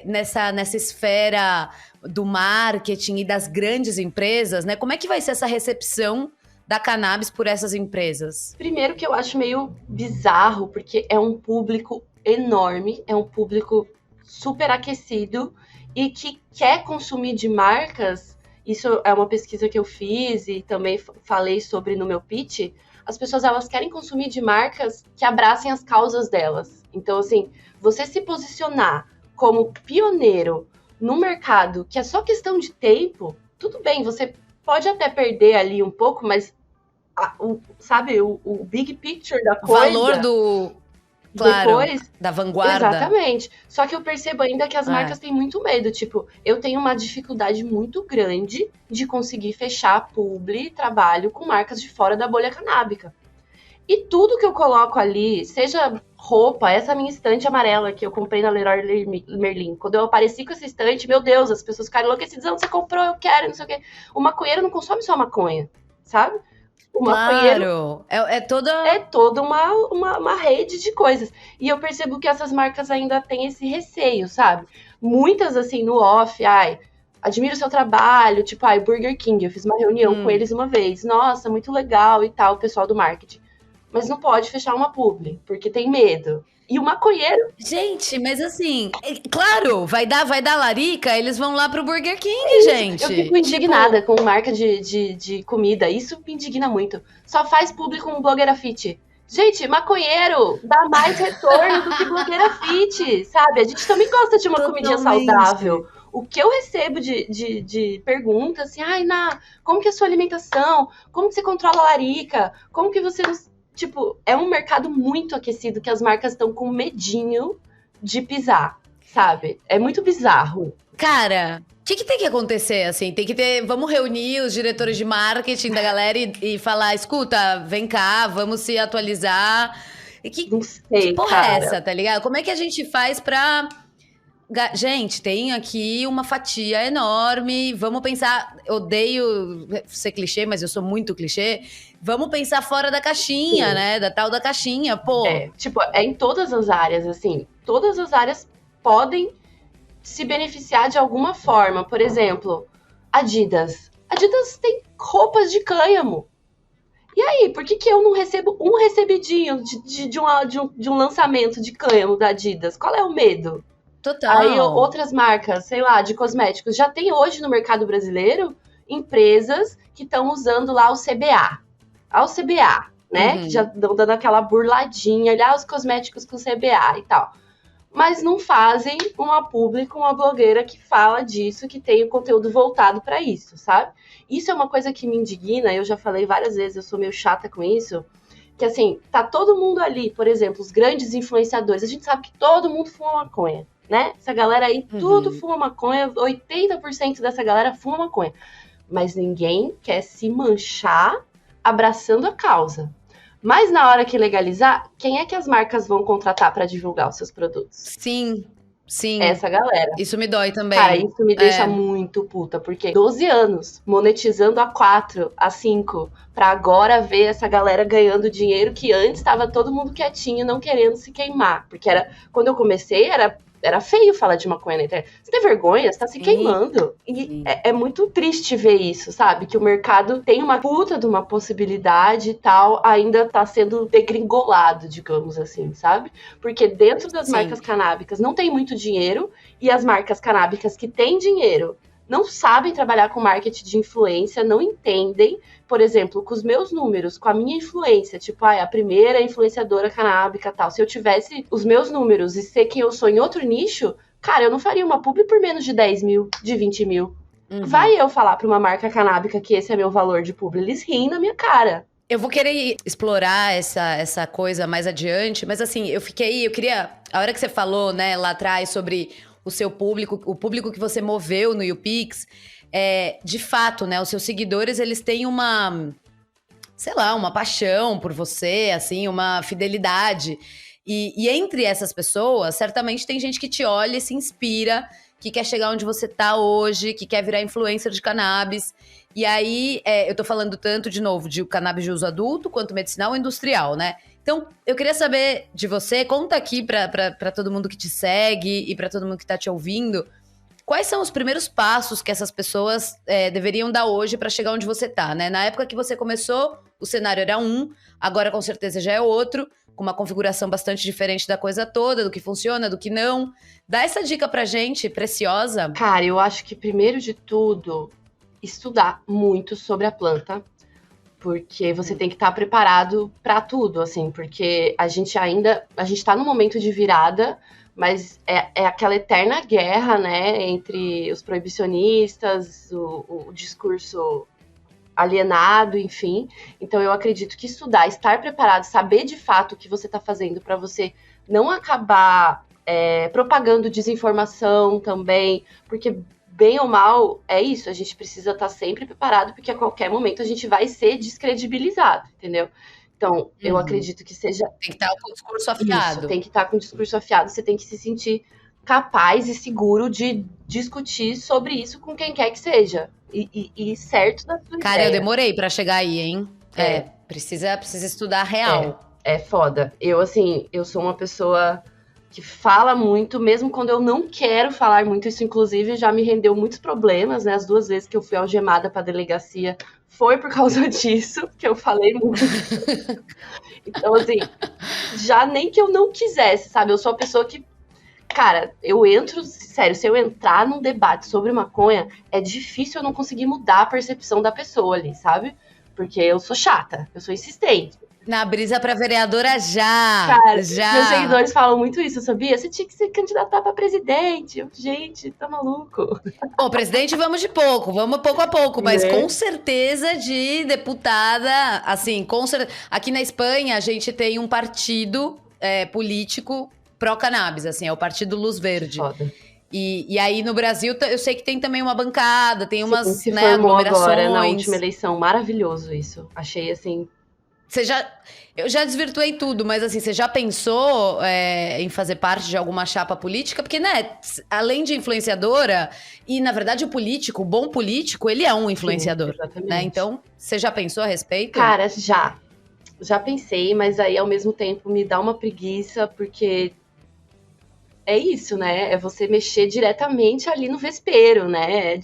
Speaker 8: nessa esfera do marketing e das grandes empresas, né? Como é que vai ser essa recepção da cannabis por essas empresas?
Speaker 9: Primeiro que eu acho meio bizarro, porque é um público enorme, é um público super aquecido e que quer consumir de marcas. Isso é uma pesquisa que eu fiz e também falei sobre no meu pitch. As pessoas, elas querem consumir de marcas que abracem as causas delas. Então, assim, você se posicionar como pioneiro no mercado, que é só questão de tempo, tudo bem, você pode até perder ali um pouco, mas sabe, o big picture da coisa...
Speaker 8: O valor Claro,
Speaker 9: depois,
Speaker 8: da vanguarda.
Speaker 9: Exatamente. Só que eu percebo ainda que as marcas têm muito medo. Tipo, eu tenho uma dificuldade muito grande de conseguir fechar publi, trabalho com marcas de fora da bolha canábica. E tudo que eu coloco ali, seja roupa, essa minha estante amarela que eu comprei na Leroy Merlin. Quando eu apareci com essa estante, meu Deus, as pessoas ficaram enlouquecidas. Onde você comprou? Eu quero, não sei o quê. O maconheiro não consome só maconha, sabe? O
Speaker 8: Claro, é toda
Speaker 9: uma rede de coisas. E eu percebo que essas marcas ainda têm esse receio, sabe? Muitas, assim, no off, admiro o seu trabalho, tipo, Burger King, eu fiz uma reunião com eles uma vez. Nossa, muito legal e tal, o pessoal do marketing. Mas não pode fechar uma publi, porque tem medo. E o maconheiro...
Speaker 8: Gente, mas assim, claro, vai dar larica, eles vão lá pro Burger King, gente.
Speaker 9: Eu fico indignada com marca de comida, isso me indigna muito. Só faz publi com blogueira fit. Gente, maconheiro dá mais retorno do que blogueira fit, sabe? A gente também gosta de uma comidinha saudável. O que eu recebo de perguntas, assim, como que é a sua alimentação? Como que você controla a larica? Como que você... Tipo, é um mercado muito aquecido que as marcas estão com medinho de pisar, sabe? É muito bizarro.
Speaker 8: Cara, o que tem que acontecer, assim? Tem que ter... Vamos reunir os diretores de marketing da galera e falar, escuta, vem cá, vamos se atualizar.
Speaker 9: Não sei,
Speaker 8: que porra
Speaker 9: cara.
Speaker 8: é essa, tá ligado? Como é que a gente faz pra... Gente, tem aqui uma fatia enorme, vamos pensar... Odeio ser clichê, mas eu sou muito clichê. Vamos pensar fora da caixinha, né? Da tal da caixinha, pô.
Speaker 9: É em todas as áreas, assim. Todas as áreas podem se beneficiar de alguma forma. Por exemplo, Adidas. Adidas tem roupas de cânhamo. E aí, por que eu não recebo um recebidinho de um lançamento de cânhamo da Adidas? Qual é o medo?
Speaker 8: Total.
Speaker 9: Aí outras marcas, sei lá, de cosméticos, já tem hoje no mercado brasileiro empresas que estão usando lá o CBA. O CBA, né? Que já estão dando aquela burladinha, olha os cosméticos com CBA e tal. Mas não fazem uma blogueira que fala disso, que tem o conteúdo voltado para isso, sabe? Isso é uma coisa que me indigna, eu já falei várias vezes, eu sou meio chata com isso, que assim, tá todo mundo ali, por exemplo, os grandes influenciadores, a gente sabe que todo mundo fuma maconha, né? Essa galera aí, tudo fuma maconha, 80% dessa galera fuma maconha. Mas ninguém quer se manchar abraçando a causa. Mas na hora que legalizar, quem é que as marcas vão contratar para divulgar os seus produtos?
Speaker 8: Sim.
Speaker 9: Essa galera.
Speaker 8: Isso me dói também.
Speaker 9: Cara, isso me deixa muito puta, porque 12 anos monetizando a 4, a 5, pra agora ver essa galera ganhando dinheiro que antes tava todo mundo quietinho, não querendo se queimar. Porque quando eu comecei, era feio falar de maconha na internet. Você tem vergonha? Você tá se queimando. E é muito triste ver isso, sabe? Que o mercado tem uma puta de uma possibilidade e tal, ainda tá sendo degringolado, digamos assim, sabe? Porque dentro das marcas canábicas não tem muito dinheiro, e as marcas canábicas que têm dinheiro não sabem trabalhar com marketing de influência, não entendem, por exemplo, com os meus números, com a minha influência, tipo, a primeira influenciadora canábica tal. Se eu tivesse os meus números e ser quem eu sou em outro nicho, cara, eu não faria uma publi por menos de 10 mil, de 20 mil. Vai eu falar pra uma marca canábica que esse é meu valor de publi, eles riem na minha cara.
Speaker 8: Eu vou querer explorar essa coisa mais adiante, mas assim, eu queria, a hora que você falou, né, lá atrás sobre o seu público, o público que você moveu no YouPix, de fato, né, os seus seguidores, eles têm uma, sei lá, uma paixão por você, assim, uma fidelidade. E entre essas pessoas, certamente tem gente que te olha e se inspira, que quer chegar onde você tá hoje, que quer virar influencer de cannabis. E aí, eu tô falando tanto, de novo, de cannabis de uso adulto, quanto medicinal ou industrial, né? Então, eu queria saber de você, conta aqui pra todo mundo que te segue e pra todo mundo que tá te ouvindo, quais são os primeiros passos que essas pessoas deveriam dar hoje pra chegar onde você tá, né? Na época que você começou, o cenário era um, agora com certeza já é outro, com uma configuração bastante diferente da coisa toda, do que funciona, do que não. Dá essa dica pra gente, preciosa.
Speaker 9: Cara, eu acho que primeiro de tudo, estudar muito sobre a planta, porque você tem que estar preparado para tudo, assim, porque a gente tá num momento de virada, mas é aquela eterna guerra, né, entre os proibicionistas, o discurso alienado, enfim. Então eu acredito que estudar, estar preparado, saber de fato o que você está fazendo para você não acabar propagando desinformação também, porque bem ou mal, é isso, a gente precisa estar sempre preparado, porque a qualquer momento a gente vai ser descredibilizado, entendeu? Então, eu acredito que seja...
Speaker 8: Tem que estar com o discurso afiado.
Speaker 9: Isso, tem que estar com o discurso afiado, você tem que se sentir capaz e seguro de discutir sobre isso com quem quer que seja. E certo da sua
Speaker 8: Cara,
Speaker 9: ideia.
Speaker 8: eu demorei pra chegar aí, hein? Precisa estudar real.
Speaker 9: É foda. Eu sou uma pessoa que fala muito, mesmo quando eu não quero falar muito. Isso, inclusive, já me rendeu muitos problemas, né? As 2 vezes que eu fui algemada pra delegacia foi por causa disso, que eu falei muito. Então, assim, já nem que eu não quisesse, sabe? Eu sou a pessoa que, cara, eu entro, sério, se eu entrar num debate sobre maconha, é difícil eu não conseguir mudar a percepção da pessoa ali, sabe? Porque eu sou chata, eu sou insistente.
Speaker 8: Na brisa pra vereadora já!
Speaker 9: Cara,
Speaker 8: já.
Speaker 9: Meus seguidores falam muito isso, sabia? Você tinha que se candidatar pra presidente. Gente, tá maluco?
Speaker 8: Bom, presidente, vamos de pouco, vamos pouco a pouco, mas com certeza de deputada, assim, aqui na Espanha a gente tem um partido político pró-cannabis, assim, é o Partido Luz Verde.
Speaker 9: Foda.
Speaker 8: E aí no Brasil eu sei que tem também uma bancada, tem umas,
Speaker 9: se
Speaker 8: né,
Speaker 9: formou
Speaker 8: aglomerações.
Speaker 9: agora na última eleição, maravilhoso isso. Achei, assim...
Speaker 8: Eu já desvirtuei tudo, mas assim, você já pensou em fazer parte de alguma chapa política? Porque, né, além de influenciadora, e na verdade o político, o bom político, ele é um influenciador.
Speaker 9: Sim, exatamente.
Speaker 8: Né? Então, você já pensou a respeito?
Speaker 9: Cara, já pensei, mas aí ao mesmo tempo me dá uma preguiça, porque é isso, né? É você mexer diretamente ali no vespeiro, né?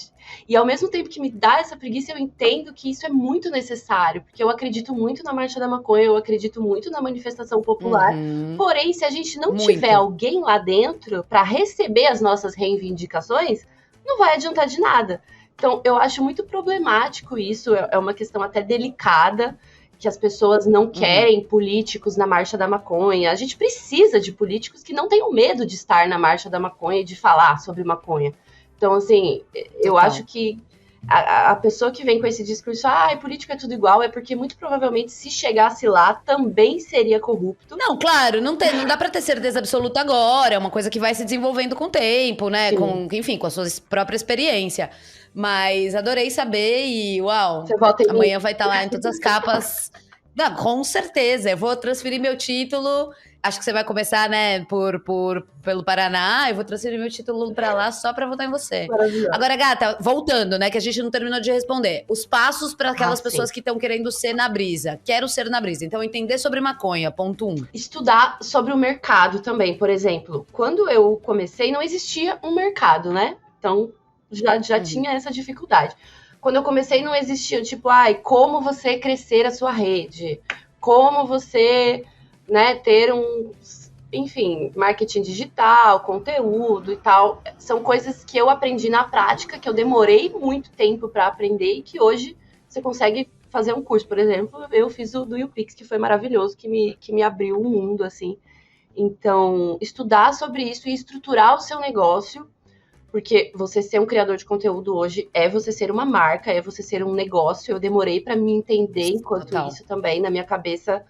Speaker 9: E ao mesmo tempo que me dá essa preguiça, eu entendo que isso é muito necessário, porque eu acredito muito na Marcha da Maconha, eu acredito muito na manifestação popular. Porém, se a gente não tiver alguém lá dentro para receber as nossas reivindicações, não vai adiantar de nada. Então, eu acho muito problemático isso, é uma questão até delicada, que as pessoas não querem políticos na Marcha da Maconha. A gente precisa de políticos que não tenham medo de estar na Marcha da Maconha e de falar sobre maconha. Então, assim, eu acho que a pessoa que vem com esse discurso, política é tudo igual, é porque muito provavelmente se chegasse lá também seria corrupto.
Speaker 8: Não, claro, não dá pra ter certeza absoluta agora, é uma coisa que vai se desenvolvendo com o tempo, né? Enfim, com a sua própria experiência. Mas adorei saber e, uau, amanhã vai estar lá em todas as capas. Não, com certeza, eu vou transferir meu título. Acho que você vai começar, né, pelo Paraná. Eu vou transferir meu título pra lá só pra votar em você. Agora, gata, voltando, né, que a gente não terminou de responder. Os passos para aquelas pessoas que estão querendo ser na brisa. Quero ser na brisa. Então, entender sobre maconha, ponto 1.
Speaker 9: Estudar sobre o mercado também, por exemplo. Quando eu comecei, não existia um mercado, né? Então, já tinha essa dificuldade. Quando eu comecei, não existia, tipo, como você crescer a sua rede, como você, né, ter enfim, marketing digital, conteúdo e tal. São coisas que eu aprendi na prática, que eu demorei muito tempo para aprender e que hoje você consegue fazer um curso. Por exemplo, eu fiz o do YouPix, que foi maravilhoso, que me abriu um mundo, assim. Então, estudar sobre isso e estruturar o seu negócio. Porque você ser um criador de conteúdo hoje é você ser uma marca, é você ser um negócio. Eu demorei para me entender enquanto isso também. Na minha cabeça,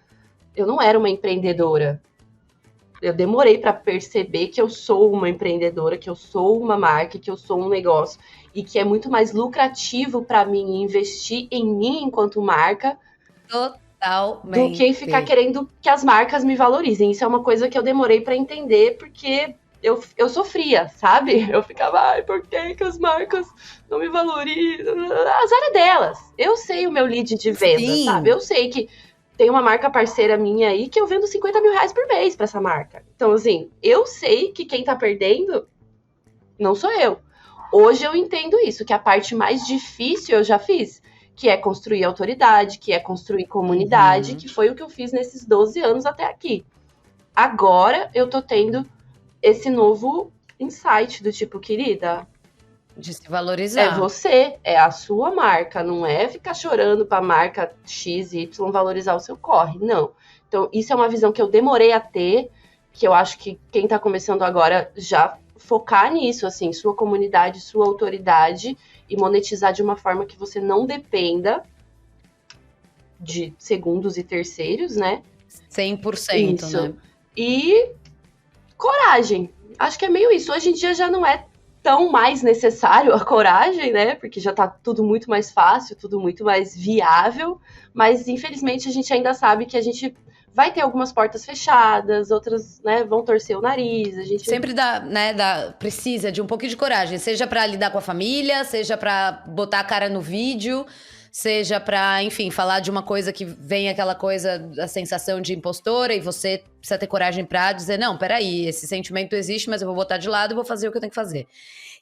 Speaker 9: eu não era uma empreendedora. Eu demorei para perceber que eu sou uma empreendedora, que eu sou uma marca, que eu sou um negócio. E que é muito mais lucrativo para mim investir em mim enquanto marca do que ficar querendo que as marcas me valorizem. Isso é uma coisa que eu demorei para entender, porque eu sofria, sabe? Eu ficava, por que as marcas não me valorizam? Azar é delas. Eu sei o meu lead de venda, sabe? Eu sei que tem uma marca parceira minha aí que eu vendo 50 mil reais por mês pra essa marca. Então, assim, eu sei que quem tá perdendo não sou eu. Hoje eu entendo isso, que a parte mais difícil eu já fiz, que é construir autoridade, que é construir comunidade, que foi o que eu fiz nesses 12 anos até aqui. Agora eu tô tendo esse novo insight do tipo, querida,
Speaker 8: de se valorizar.
Speaker 9: É você, é a sua marca, não é ficar chorando pra marca X, Y valorizar o seu corre, não. Então, isso é uma visão que eu demorei a ter, que eu acho que quem tá começando agora já focar nisso, assim, sua comunidade, sua autoridade, e monetizar de uma forma que você não dependa de segundos e terceiros, né?
Speaker 8: 100%, isso. Né?
Speaker 9: E coragem. Acho que é meio isso. Hoje em dia já não é tão mais necessário a coragem, né? Porque já tá tudo muito mais fácil, tudo muito mais viável. Mas, infelizmente, a gente ainda sabe que a gente vai ter algumas portas fechadas, outras, né, vão torcer o nariz. A gente
Speaker 8: sempre precisa de um pouquinho de coragem, seja pra lidar com a família, seja pra botar a cara no vídeo, seja pra, enfim, falar de uma coisa que vem aquela coisa, a sensação de impostora, e você precisa ter coragem pra dizer, não, peraí, esse sentimento existe, mas eu vou botar de lado e vou fazer o que eu tenho que fazer.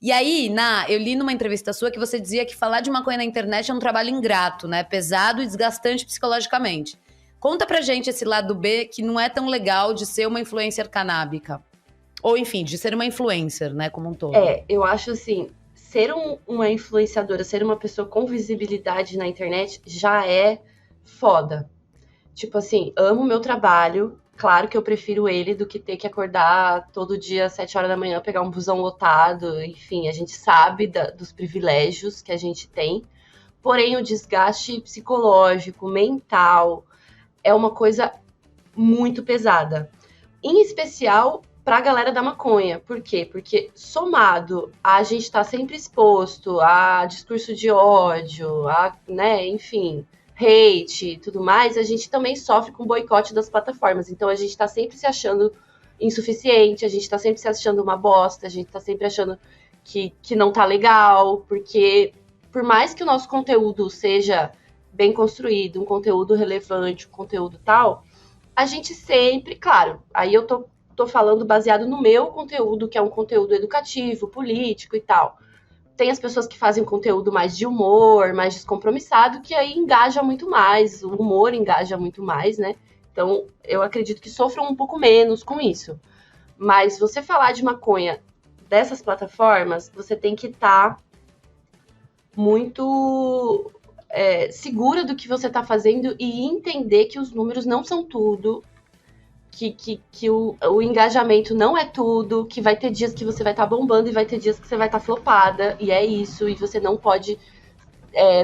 Speaker 8: E aí, eu li numa entrevista sua que você dizia que falar de maconha na internet é um trabalho ingrato, né, pesado e desgastante psicologicamente. Conta pra gente esse lado B que não é tão legal de ser uma influencer canábica. Ou, enfim, de ser uma influencer, né, como um todo.
Speaker 9: Eu acho assim, ser uma influenciadora, ser uma pessoa com visibilidade na internet já é foda. Tipo assim, amo o meu trabalho, claro que eu prefiro ele do que ter que acordar todo dia às 7 horas da manhã, pegar um busão lotado, enfim, a gente sabe dos privilégios que a gente tem. Porém, o desgaste psicológico, mental, é uma coisa muito pesada. Em especial para a galera da maconha. Por quê? Porque somado a gente estar sempre exposto a discurso de ódio, né, enfim, hate e tudo mais, a gente também sofre com boicote das plataformas. Então a gente está sempre se achando insuficiente, a gente está sempre se achando uma bosta, a gente está sempre achando que não tá legal, porque por mais que o nosso conteúdo seja bem construído, um conteúdo relevante, um conteúdo tal, a gente sempre, claro, aí eu tô tô falando baseado no meu conteúdo, que é um conteúdo educativo, político e tal. Tem as pessoas que fazem conteúdo mais de humor, mais descompromissado, que aí engaja muito mais, o humor engaja muito mais, né? Então, eu acredito que sofram um pouco menos com isso. Mas você falar de maconha dessas plataformas, você tem que estar muito segura do que você está fazendo e entender que os números não são tudo, que o engajamento não é tudo, que vai ter dias que você vai estar bombando e vai ter dias que você vai estar flopada, e é isso, e você não pode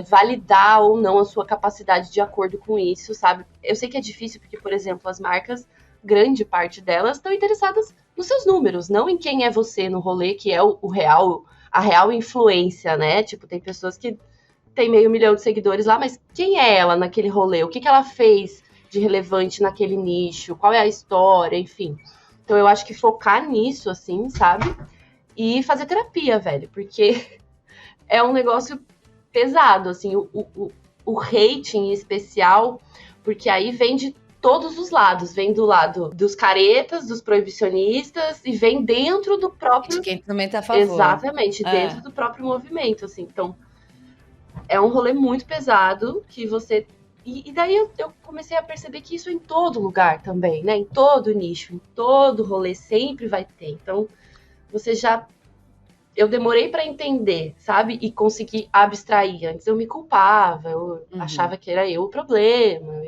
Speaker 9: validar ou não a sua capacidade de acordo com isso, sabe? Eu sei que é difícil porque, por exemplo, as marcas, grande parte delas estão interessadas nos seus números, não em quem é você no rolê, que é a real influência, né? Tipo, tem pessoas que têm 500 mil de seguidores lá, mas quem é ela naquele rolê? O que ela fez de relevante naquele nicho? Qual é a história? Enfim. Então, eu acho que focar nisso, assim, sabe? E fazer terapia, velho, porque é um negócio pesado, assim, o hate em especial, porque aí vem de todos os lados, vem do lado dos caretas, dos proibicionistas, e vem dentro do próprio...
Speaker 8: De quem também tá a favor.
Speaker 9: Exatamente, dentro do próprio movimento, assim, então é um rolê muito pesado, que você... E daí eu comecei a perceber que isso é em todo lugar também, né, em todo nicho, em todo rolê, sempre vai ter, então você já... Eu demorei pra entender, sabe? E conseguir abstrair. Antes eu me culpava, eu achava que era eu o problema.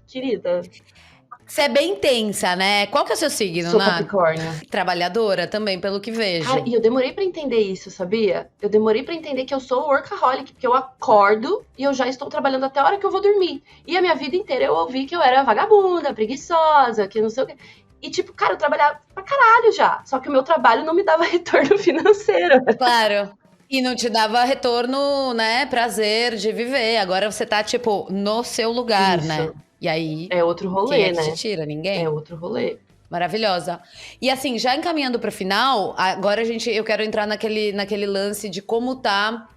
Speaker 9: Querida.
Speaker 8: Você é bem intensa, né? Qual que é o seu signo,
Speaker 9: Sou
Speaker 8: Nath?
Speaker 9: Capricórnio.
Speaker 8: Trabalhadora também, pelo que vejo.
Speaker 9: Cara, e eu demorei pra entender isso, sabia? Eu demorei pra entender que eu sou workaholic, porque eu acordo e eu já estou trabalhando até a hora que eu vou dormir. E a minha vida inteira eu ouvi que eu era vagabunda, preguiçosa, que não sei o quê. E, tipo, cara, eu trabalhava pra caralho já. Só que o meu trabalho não me dava retorno financeiro.
Speaker 8: Claro. E não te dava retorno, né? Prazer de viver. Agora você tá, tipo, no seu lugar,
Speaker 9: Isso.
Speaker 8: né? E aí...
Speaker 9: É outro rolê,
Speaker 8: quem é que
Speaker 9: né?
Speaker 8: te tira? Ninguém?
Speaker 9: É outro rolê.
Speaker 8: Maravilhosa. E assim, já encaminhando pro final, agora eu quero entrar naquele lance de como tá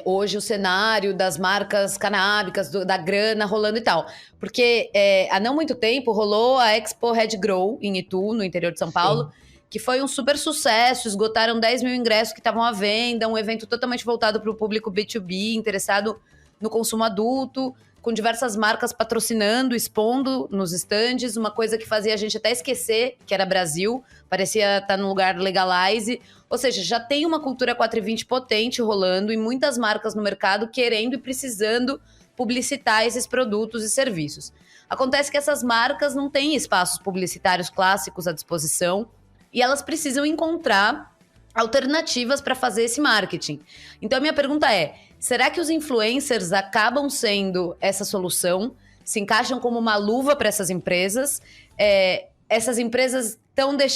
Speaker 8: hoje o cenário das marcas canábicas, da grana rolando e tal. Porque há não muito tempo rolou a Expo Red Grow em Itu, no interior de São Paulo, que foi um super sucesso, esgotaram 10 mil ingressos que estavam à venda, um evento totalmente voltado para o público B2B, interessado no consumo adulto, com diversas marcas patrocinando, expondo nos estandes, uma coisa que fazia a gente até esquecer que era Brasil, parecia estar num lugar legalize, ou seja, já tem uma cultura 420 potente rolando e muitas marcas no mercado querendo e precisando publicitar esses produtos e serviços. Acontece que essas marcas não têm espaços publicitários clássicos à disposição e elas precisam encontrar alternativas para fazer esse marketing. Então a minha pergunta é, será que os influencers acabam sendo essa solução? Se encaixam como uma luva para essas empresas? Essas empresas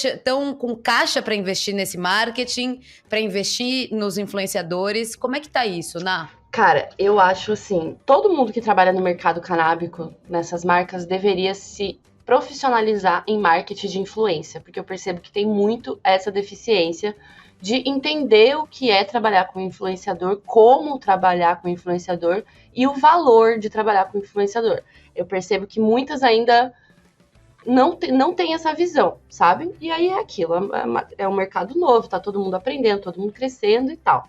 Speaker 8: estão com caixa para investir nesse marketing, para investir nos influenciadores? Como é que tá isso, Ná?
Speaker 9: Cara, eu acho assim, todo mundo que trabalha no mercado canábico, nessas marcas, deveria se profissionalizar em marketing de influência, porque eu percebo que tem muito essa deficiência de entender o que é trabalhar com influenciador, como trabalhar com influenciador e o valor de trabalhar com influenciador. Eu percebo que muitas ainda não têm essa visão, sabe? E aí é aquilo, é um mercado novo, tá todo mundo aprendendo, todo mundo crescendo e tal.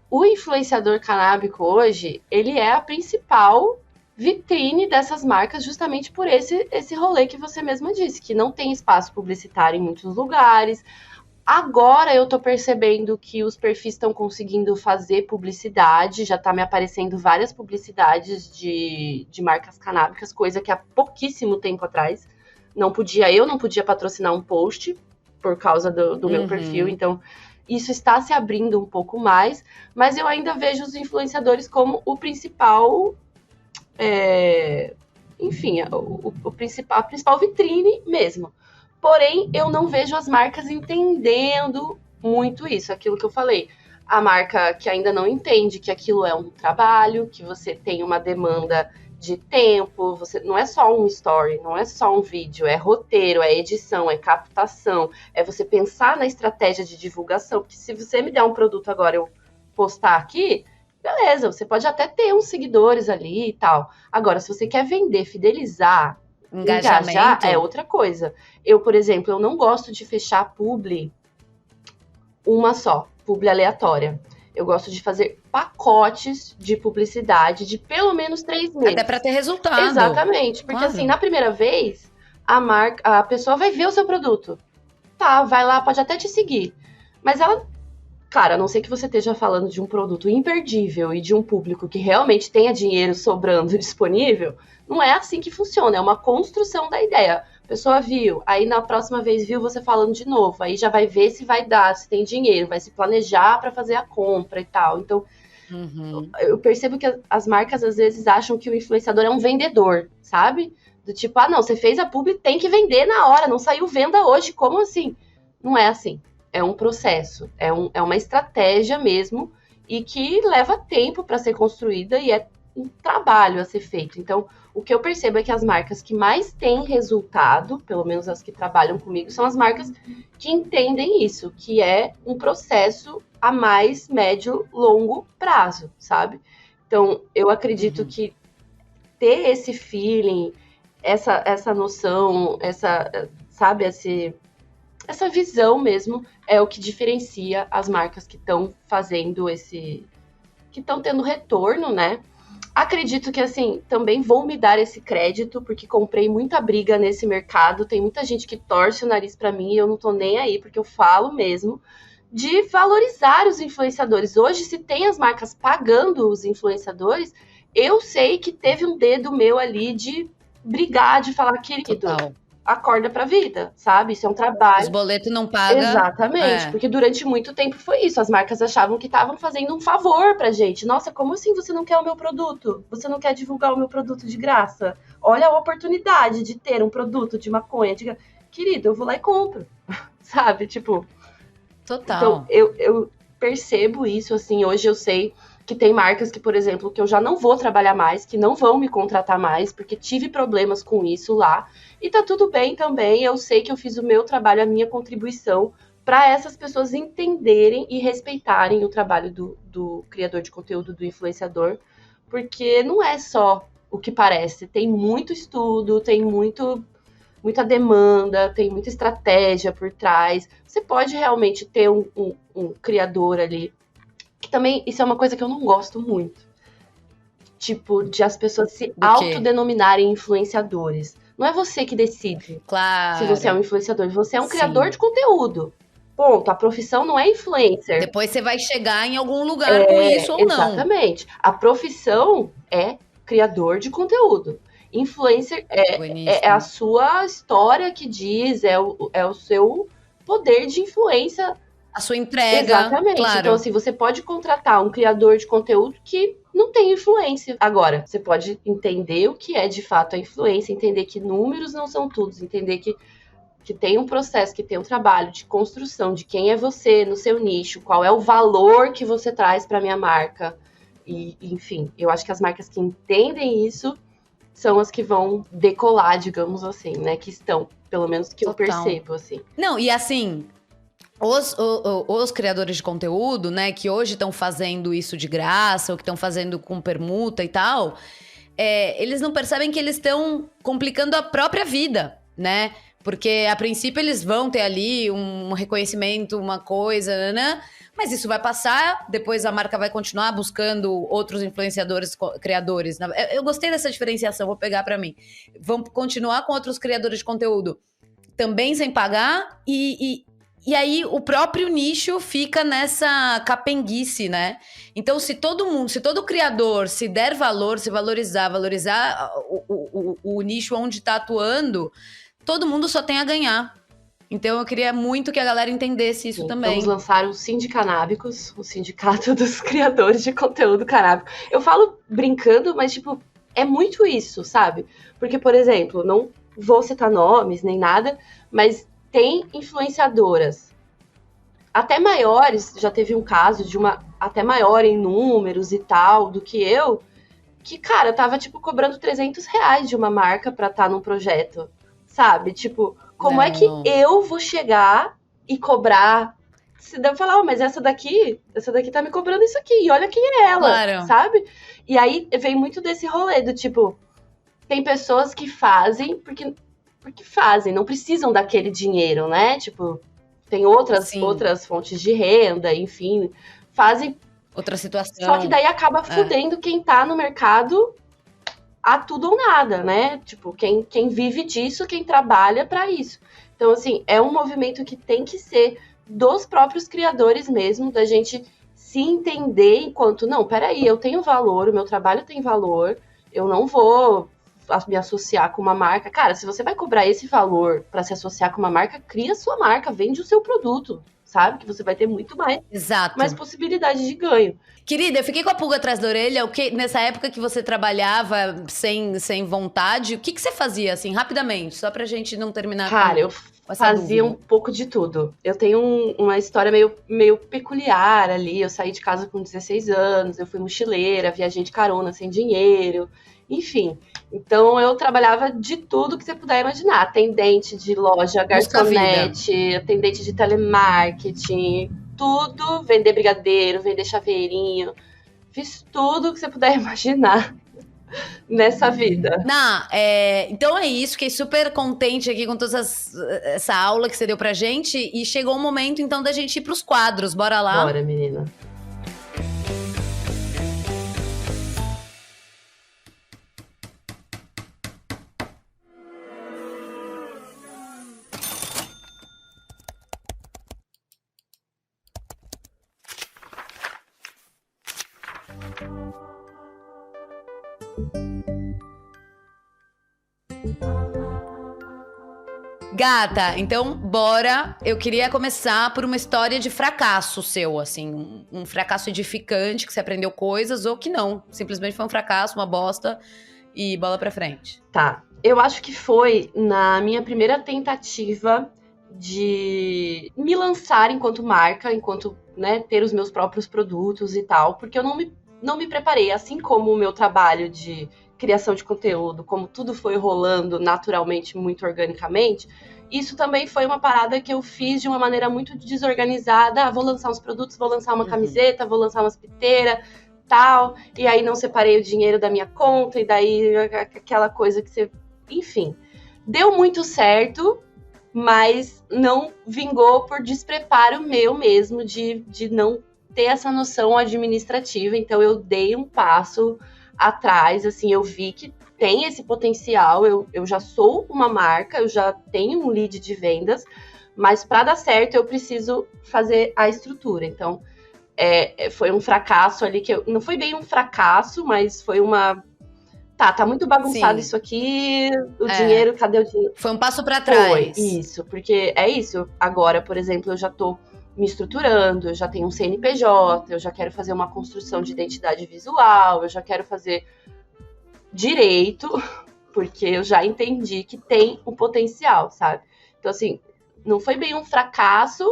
Speaker 9: O influenciador canábico hoje, ele é a principal vitrine dessas marcas justamente por esse rolê que você mesma disse, que não tem espaço publicitário em muitos lugares. Agora eu tô percebendo que os perfis estão conseguindo fazer publicidade, já tá me aparecendo várias publicidades de marcas canábicas, coisa que há pouquíssimo tempo atrás eu não podia patrocinar um post por causa do meu perfil, então isso está se abrindo um pouco mais, mas eu ainda vejo os influenciadores como o principal, a principal vitrine mesmo. Porém, eu não vejo as marcas entendendo muito isso, aquilo que eu falei. A marca que ainda não entende que aquilo é um trabalho, que você tem uma demanda de tempo, não é só um story, não é só um vídeo, é roteiro, é edição, é captação, é você pensar na estratégia de divulgação, porque se você me der um produto agora, eu postar aqui, beleza, você pode até ter uns seguidores ali e tal. Agora, se você quer vender, fidelizar,
Speaker 8: engajamento.
Speaker 9: Engajar é outra coisa. Eu, por exemplo, eu não gosto de fechar publi uma só, publi aleatória. Eu gosto de fazer pacotes de publicidade de pelo menos 3 meses.
Speaker 8: Até pra ter resultado.
Speaker 9: Exatamente, porque
Speaker 8: Claro.
Speaker 9: assim, na primeira vez, a pessoa vai ver o seu produto. Tá, vai lá, pode até te seguir. Mas ela, cara, a não ser que você esteja falando de um produto imperdível e de um público que realmente tenha dinheiro sobrando disponível, não é assim que funciona, é uma construção da ideia. A pessoa viu, aí na próxima vez viu você falando de novo, aí já vai ver se vai dar, se tem dinheiro, vai se planejar para fazer a compra e tal. Então, eu percebo que as marcas às vezes acham que o influenciador é um vendedor, sabe? Do tipo, não, você fez a publi, tem que vender na hora, não saiu venda hoje, como assim? Não é assim, é um processo, é uma estratégia mesmo e que leva tempo para ser construída e é um trabalho a ser feito. Então, o que eu percebo é que as marcas que mais têm resultado, pelo menos as que trabalham comigo, são as marcas que entendem isso, que é um processo a mais médio, longo prazo, sabe? Então, eu acredito que ter esse feeling, essa noção, sabe, essa visão mesmo, é o que diferencia as marcas que estão fazendo que estão tendo retorno, né? Acredito que, assim, também vou me dar esse crédito, porque comprei muita briga nesse mercado, tem muita gente que torce o nariz pra mim e eu não tô nem aí, porque eu falo mesmo, de valorizar os influenciadores. Hoje, se tem as marcas pagando os influenciadores, eu sei que teve um dedo meu ali de brigar, de falar, querido,
Speaker 8: Total.
Speaker 9: acorda pra vida, sabe? Isso é um trabalho.
Speaker 8: Os boletos não pagam.
Speaker 9: Exatamente, porque durante muito tempo foi isso. As marcas achavam que estavam fazendo um favor pra gente. Nossa, como assim você não quer o meu produto? Você não quer divulgar o meu produto de graça? Olha a oportunidade de ter um produto de maconha. Querido, eu vou lá e compro. Sabe? Tipo...
Speaker 8: Total.
Speaker 9: Então, eu percebo isso, assim, hoje eu sei que tem marcas que, por exemplo, que eu já não vou trabalhar mais, que não vão me contratar mais, porque tive problemas com isso lá. E tá tudo bem também, eu sei que eu fiz o meu trabalho, a minha contribuição, para essas pessoas entenderem e respeitarem o trabalho do criador de conteúdo, do influenciador, porque não é só o que parece, tem muito estudo, tem muita demanda, tem muita estratégia por trás. Você pode realmente ter um criador ali, que também, isso é uma coisa que eu não gosto muito, tipo, de as pessoas se autodenominarem influenciadores. Não é você que decide
Speaker 8: Claro.
Speaker 9: se você é um influenciador, você é um criador de conteúdo. Ponto. A profissão não é influencer.
Speaker 8: Depois você vai chegar em algum lugar com isso ou não.
Speaker 9: Exatamente. A profissão é criador de conteúdo. Influencer é a sua história que diz, é o seu poder de influência.
Speaker 8: A sua entrega.
Speaker 9: Exatamente.
Speaker 8: Claro.
Speaker 9: Então, assim, você pode contratar um criador de conteúdo que não tem influência. Agora, você pode entender o que é de fato a influência, entender que números não são tudo, entender que tem um processo, que tem um trabalho de construção de quem é você no seu nicho, qual é o valor que você traz para minha marca. E, enfim, eu acho que as marcas que entendem isso são as que vão decolar, digamos assim, né? Que estão, pelo menos que
Speaker 8: Total.
Speaker 9: eu percebo, assim.
Speaker 8: Não, e assim, os criadores de conteúdo, né, que hoje estão fazendo isso de graça, ou que estão fazendo com permuta e tal, eles não percebem que eles estão complicando a própria vida, né? Porque, a princípio, eles vão ter ali um reconhecimento, uma coisa, né? Mas isso vai passar, depois a marca vai continuar buscando outros influenciadores, criadores. Eu gostei dessa diferenciação, vou pegar pra mim. Vão continuar com outros criadores de conteúdo também sem pagar e aí o próprio nicho fica nessa capenguice, né? Então, se todo criador se der valor, se valorizar o nicho onde tá atuando, todo mundo só tem a ganhar. Então, eu queria muito que a galera entendesse isso também.
Speaker 9: Vamos lançar o Sindicanábicos, o Sindicato dos Criadores de Conteúdo Canábico. Eu falo brincando, mas, tipo, é muito isso, sabe? Porque, por exemplo, não vou citar nomes nem nada, mas tem influenciadoras até maiores, já teve um caso de uma até maior em números e tal, do que eu, que, cara, eu tava, tipo, cobrando R$300 de uma marca pra estar num projeto, sabe? Tipo, como é que eu vou chegar e cobrar? Você deve falar, mas essa daqui tá me cobrando isso aqui, e olha quem é ela,
Speaker 8: Claro.
Speaker 9: sabe? E aí vem muito desse rolê do tipo, tem pessoas que fazem porque fazem, não precisam daquele dinheiro, né? Tipo, tem outras fontes de renda, enfim, fazem.
Speaker 8: Outra situação.
Speaker 9: Só que daí acaba fudendo quem tá no mercado a tudo ou nada, né? Tipo, quem vive disso, quem trabalha pra isso. Então, assim, é um movimento que tem que ser dos próprios criadores mesmo, da gente se entender enquanto, não, peraí, eu tenho valor, o meu trabalho tem valor, eu não vou me associar com uma marca. Cara, se você vai cobrar esse valor pra se associar com uma marca, cria a sua marca, vende o seu produto, sabe? Que você vai ter muito mais possibilidade de ganho.
Speaker 8: Querida, eu fiquei com a pulga atrás da orelha. Nessa época que você trabalhava sem vontade, o que você fazia, assim, rapidamente? Só pra gente não terminar
Speaker 9: Cara, eu fazia um pouco de tudo. Eu tenho uma história meio peculiar ali. Eu saí de casa com 16 anos, eu fui mochileira, viajei de carona sem dinheiro, enfim. Então, eu trabalhava de tudo que você puder imaginar. Atendente de loja, garçonete, atendente de telemarketing, tudo. Vender brigadeiro, vender chaveirinho. Fiz tudo que você puder imaginar nessa vida.
Speaker 8: Então é isso. Fiquei super contente aqui com toda essa aula que você deu pra gente. E chegou o momento, então, da gente ir pros quadros. Bora lá?
Speaker 9: Bora, menina.
Speaker 8: Gata, então bora. Eu queria começar por uma história de fracasso seu, assim, um fracasso edificante, que você aprendeu coisas, ou que não, simplesmente foi um fracasso, uma bosta, e bola pra frente.
Speaker 9: Tá, eu acho que foi na minha primeira tentativa de me lançar enquanto marca, enquanto, né, ter os meus próprios produtos e tal, porque eu não me preparei, assim como o meu trabalho de criação de conteúdo, como tudo foi rolando naturalmente, muito organicamente, isso também foi uma parada que eu fiz de uma maneira muito desorganizada. Vou lançar uns produtos, vou lançar uma camiseta, vou lançar umas piteiras, tal, e aí não separei o dinheiro da minha conta, e daí aquela coisa que você... Enfim, deu muito certo, mas não vingou por despreparo meu mesmo, de não ter essa noção administrativa. Então eu dei um passo atrás, assim, eu vi que tem esse potencial, eu já sou uma marca, eu já tenho um lead de vendas, mas para dar certo eu preciso fazer a estrutura. Então, foi um fracasso ali, não foi bem um fracasso, mas foi uma... Tá muito bagunçado isso aqui, o dinheiro, cadê o dinheiro?
Speaker 8: Foi um passo para trás.
Speaker 9: Foi, isso, porque é isso. Agora, por exemplo, eu já tô me estruturando, eu já tenho um CNPJ, eu já quero fazer uma construção de identidade visual, eu já quero fazer direito, porque eu já entendi que tem um potencial, sabe? Então, assim, não foi bem um fracasso,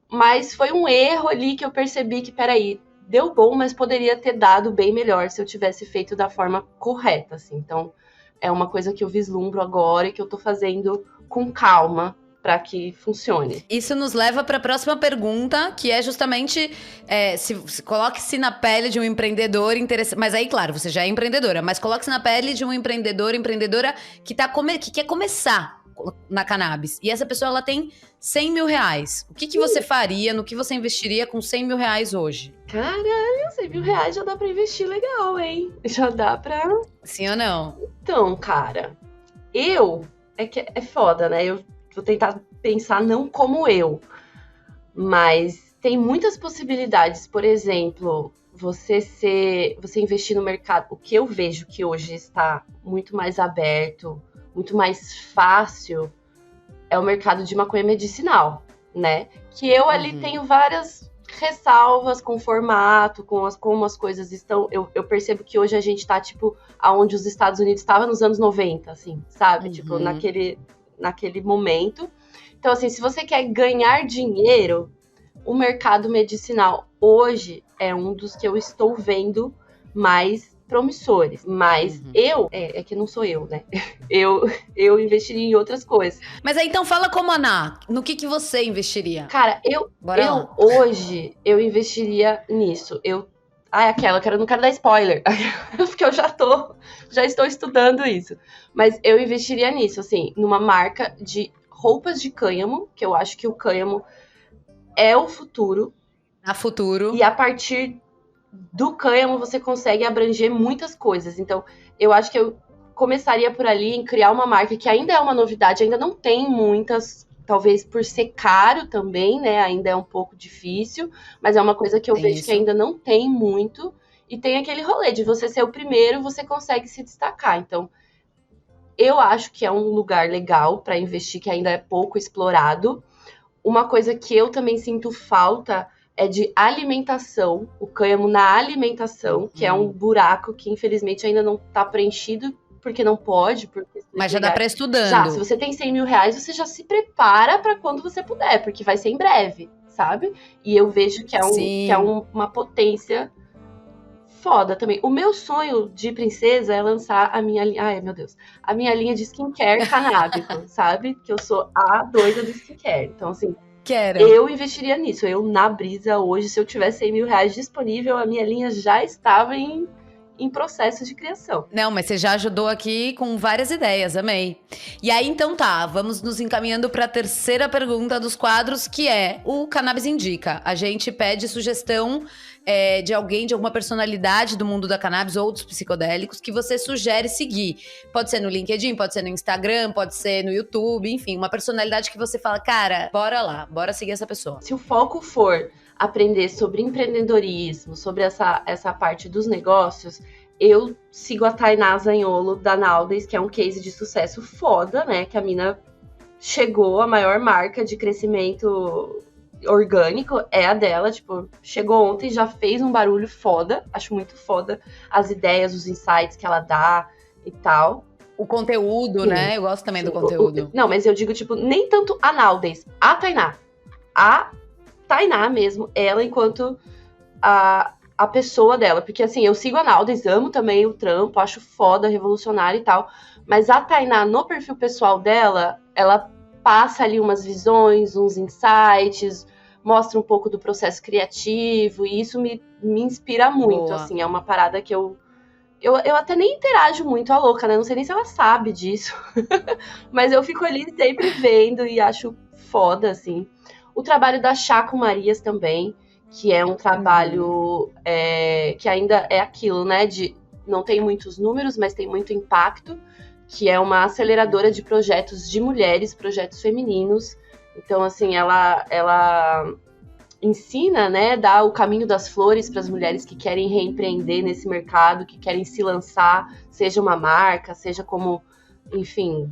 Speaker 9: mas foi um erro ali que eu percebi que, peraí, deu bom, mas poderia ter dado bem melhor se eu tivesse feito da forma correta, assim. Então, é uma coisa que eu vislumbro agora e que eu tô fazendo com calma, para que funcione.
Speaker 8: Isso nos leva para a próxima pergunta, que é justamente coloque-se na pele de um empreendedor interessante. Mas aí, claro, você já é empreendedora, mas coloque-se na pele de um empreendedora que quer começar na cannabis. E essa pessoa, ela tem 100 mil reais. O que você faria, no que você investiria com 100 mil reais hoje?
Speaker 9: Caralho, 100 mil reais já dá para investir legal, hein? Já dá para...
Speaker 8: Sim ou não?
Speaker 9: Então, cara, é foda, né? Eu vou tentar pensar não como eu, mas tem muitas possibilidades. Por exemplo, você investir no mercado, o que eu vejo que hoje está muito mais aberto, muito mais fácil, é o mercado de maconha medicinal, né? Que eu ali tenho várias ressalvas com o formato, como as coisas estão. Eu percebo que hoje a gente tá, tipo, aonde os Estados Unidos estavam nos anos 90, assim, sabe? Tipo, naquele momento. Então, assim, se você quer ganhar dinheiro, o mercado medicinal hoje é um dos que eu estou vendo mais promissores. Mas é que não sou eu, né? Eu investiria em outras coisas.
Speaker 8: Mas aí, então, fala como Ana, no que você investiria?
Speaker 9: Cara, hoje, eu investiria nisso. Ah, eu não quero dar spoiler, porque eu já estou estudando isso. Mas eu investiria nisso, assim, numa marca de roupas de cânhamo, que eu acho que o cânhamo é o futuro.
Speaker 8: A futuro.
Speaker 9: E a partir do cânhamo você consegue abranger muitas coisas. Então, eu acho que eu começaria por ali em criar uma marca que ainda é uma novidade, ainda não tem muitas, talvez por ser caro também, né? Ainda é um pouco difícil, mas é uma coisa que eu vejo que ainda não tem muito. E tem aquele rolê de você ser o primeiro, você consegue se destacar. Então, eu acho que é um lugar legal para investir, que ainda é pouco explorado. Uma coisa que eu também sinto falta é de alimentação, o cânhamo na alimentação, que é um buraco que infelizmente ainda não está preenchido, porque não pode.
Speaker 8: Mas já dá para estudando.
Speaker 9: Já, se você tem 100 mil reais, você já se prepara para quando você puder, porque vai ser em breve, sabe? E eu vejo que é uma potência foda também. O meu sonho de princesa é lançar a minha linha. Ai, meu Deus. A minha linha de skincare canábico, sabe? Que eu sou a doida do skincare. Então, assim. Eu investiria nisso. Eu, na Brisa, hoje, se eu tivesse 100 mil reais disponível, a minha linha já estava em processo de criação.
Speaker 8: Não, mas você já ajudou aqui com várias ideias, amei. E aí, então tá, vamos nos encaminhando para a terceira pergunta dos quadros, que é o Cannabis Indica. A gente pede sugestão de alguém, de alguma personalidade do mundo da cannabis ou dos psicodélicos que você sugere seguir. Pode ser no LinkedIn, pode ser no Instagram, pode ser no YouTube, enfim, uma personalidade que você fala, cara, bora lá, bora seguir essa pessoa.
Speaker 9: Se o foco for aprender sobre empreendedorismo, sobre essa parte dos negócios, eu sigo a Tainá Zaniolo da Naldes, que é um case de sucesso foda, né? Que a mina chegou, a maior marca de crescimento orgânico é a dela, tipo, chegou ontem, já fez um barulho foda, acho muito foda as ideias, os insights que ela dá e tal.
Speaker 8: O conteúdo, sim, né? Eu gosto também do conteúdo.
Speaker 9: Não, mas eu digo, tipo, nem tanto a Naldes, a Tainá. A Tainá mesmo, ela enquanto a pessoa dela, porque assim, eu sigo a Naldes, amo também o trampo, acho foda, revolucionário e tal, mas a Tainá, no perfil pessoal dela, ela passa ali umas visões, uns insights, mostra um pouco do processo criativo, e isso me inspira muito, assim, é uma parada que eu até nem interajo muito, a louca, né, não sei nem se ela sabe disso, mas eu fico ali sempre vendo e acho foda, assim. O trabalho da Chaco Marias também, que é um trabalho que ainda é aquilo, né, de não tem muitos números, mas tem muito impacto, que é uma aceleradora de projetos de mulheres, projetos femininos. Então, assim, ela ensina, né, dá o caminho das flores para as mulheres que querem reempreender nesse mercado, que querem se lançar, seja uma marca, seja como, enfim,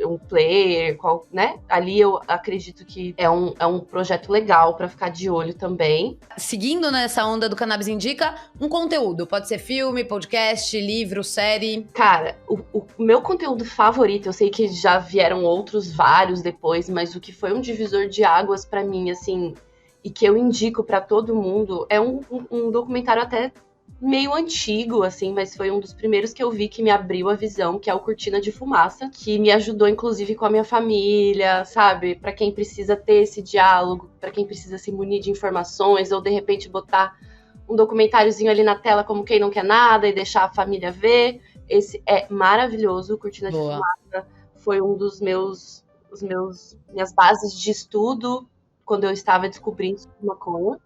Speaker 9: um player, né? Ali eu acredito que é um projeto legal para ficar de olho também.
Speaker 8: Seguindo nessa onda do Cannabis Indica, um conteúdo. Pode ser filme, podcast, livro, série.
Speaker 9: Cara, o meu conteúdo favorito, eu sei que já vieram outros vários depois, mas o que foi um divisor de águas para mim, assim, e que eu indico para todo mundo, é um documentário até meio antigo, assim, mas foi um dos primeiros que eu vi que me abriu a visão, que é o Cortina de Fumaça, que me ajudou, inclusive, com a minha família, sabe? Pra quem precisa ter esse diálogo, pra quem precisa se munir de informações, ou, de repente, botar um documentáriozinho ali na tela como quem não quer nada e deixar a família ver. Esse é maravilhoso, o Cortina de Fumaça foi um dos minhas bases de estudo quando eu estava descobrindo sobre maconha.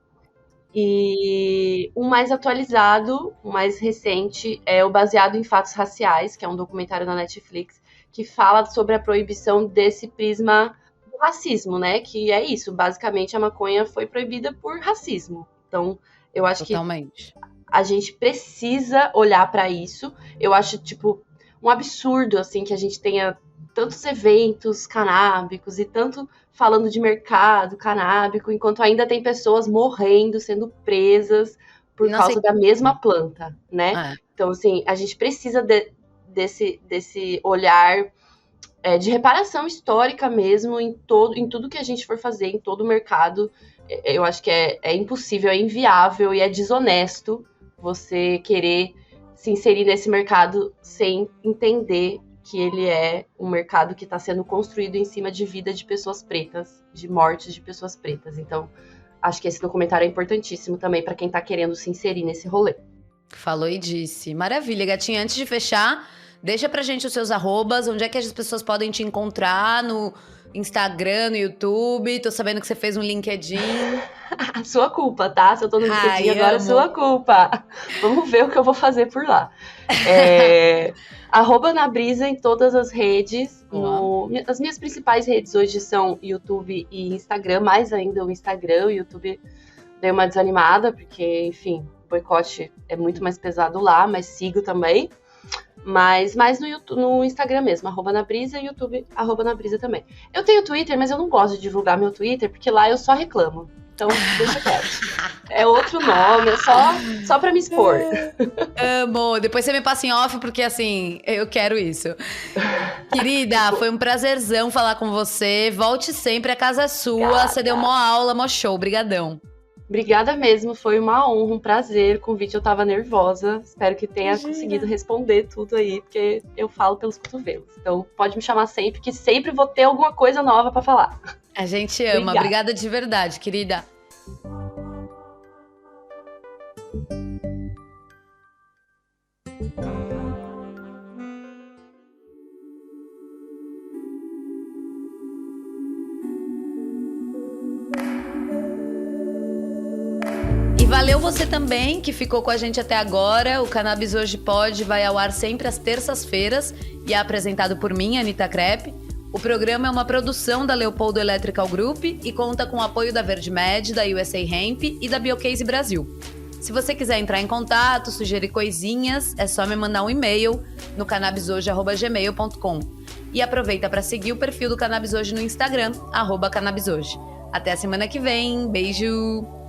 Speaker 9: E um mais atualizado, um mais recente, é o Baseado em Fatos Raciais, que é um documentário da Netflix, que fala sobre a proibição desse prisma do racismo, né? Que é isso, basicamente a maconha foi proibida por racismo. Então, eu acho que a gente precisa olhar para isso. Eu acho, tipo, um absurdo, assim, que a gente tenha tantos eventos canábicos e tanto falando de mercado canábico, enquanto ainda tem pessoas morrendo, sendo presas por causa da mesma planta, né? Então, assim, a gente precisa desse olhar de reparação histórica mesmo em tudo que a gente for fazer, em todo o mercado. Eu acho que é impossível, é inviável e é desonesto você querer se inserir nesse mercado sem entender que ele é um mercado que está sendo construído em cima de vida de pessoas pretas, de mortes de pessoas pretas. Então, acho que esse documentário é importantíssimo também para quem tá querendo se inserir nesse rolê.
Speaker 8: Falou e disse. Maravilha, gatinha. Antes de fechar, deixa pra gente os seus arrobas, onde é que as pessoas podem te encontrar no Instagram, no YouTube. Tô sabendo que você fez um LinkedIn.
Speaker 9: Sua culpa, tá? Se eu tô no LinkedIn agora,
Speaker 8: amo.
Speaker 9: sua culpa. Vamos ver o que eu vou fazer por lá. @nabrisa em todas as redes. As minhas principais redes hoje são YouTube e Instagram, mais ainda o Instagram. O YouTube dei uma desanimada, porque, enfim, o boicote é muito mais pesado lá, mas sigo também. Mas mais no, YouTube, no Instagram mesmo, @nabrisa, e YouTube, @nabrisa também. Eu tenho Twitter, mas eu não gosto de divulgar meu Twitter, porque lá eu só reclamo. Então, deixa quieto. É outro nome, é só pra me expor.
Speaker 8: Amo. Depois você me passa em off, porque assim, eu quero isso. Querida, foi um prazerzão falar com você. Volte sempre, a casa é sua.
Speaker 9: Obrigada.
Speaker 8: Você deu mó aula, mó show. Brigadão.
Speaker 9: Obrigada mesmo, foi uma honra, um prazer. O convite, eu tava nervosa. Espero que tenha conseguido responder tudo aí, porque eu falo pelos cotovelos. Então, pode me chamar sempre, que sempre vou ter alguma coisa nova pra falar.
Speaker 8: A gente ama. Obrigada de verdade, querida. E valeu você também que ficou com a gente até agora. O Cannabis Hoje Pode vai ao ar sempre às terças-feiras e é apresentado por mim, Anitta Crepe. O programa é uma produção da Leopoldo Electrical Group e conta com o apoio da VerdMed, da USA Hemp e da Biocase Brasil. Se você quiser entrar em contato, sugerir coisinhas, é só me mandar um e-mail no cannabishoje@gmail.com. E aproveita para seguir o perfil do Cannabis Hoje no Instagram, @cannabishoje. Até a semana que vem. Beijo!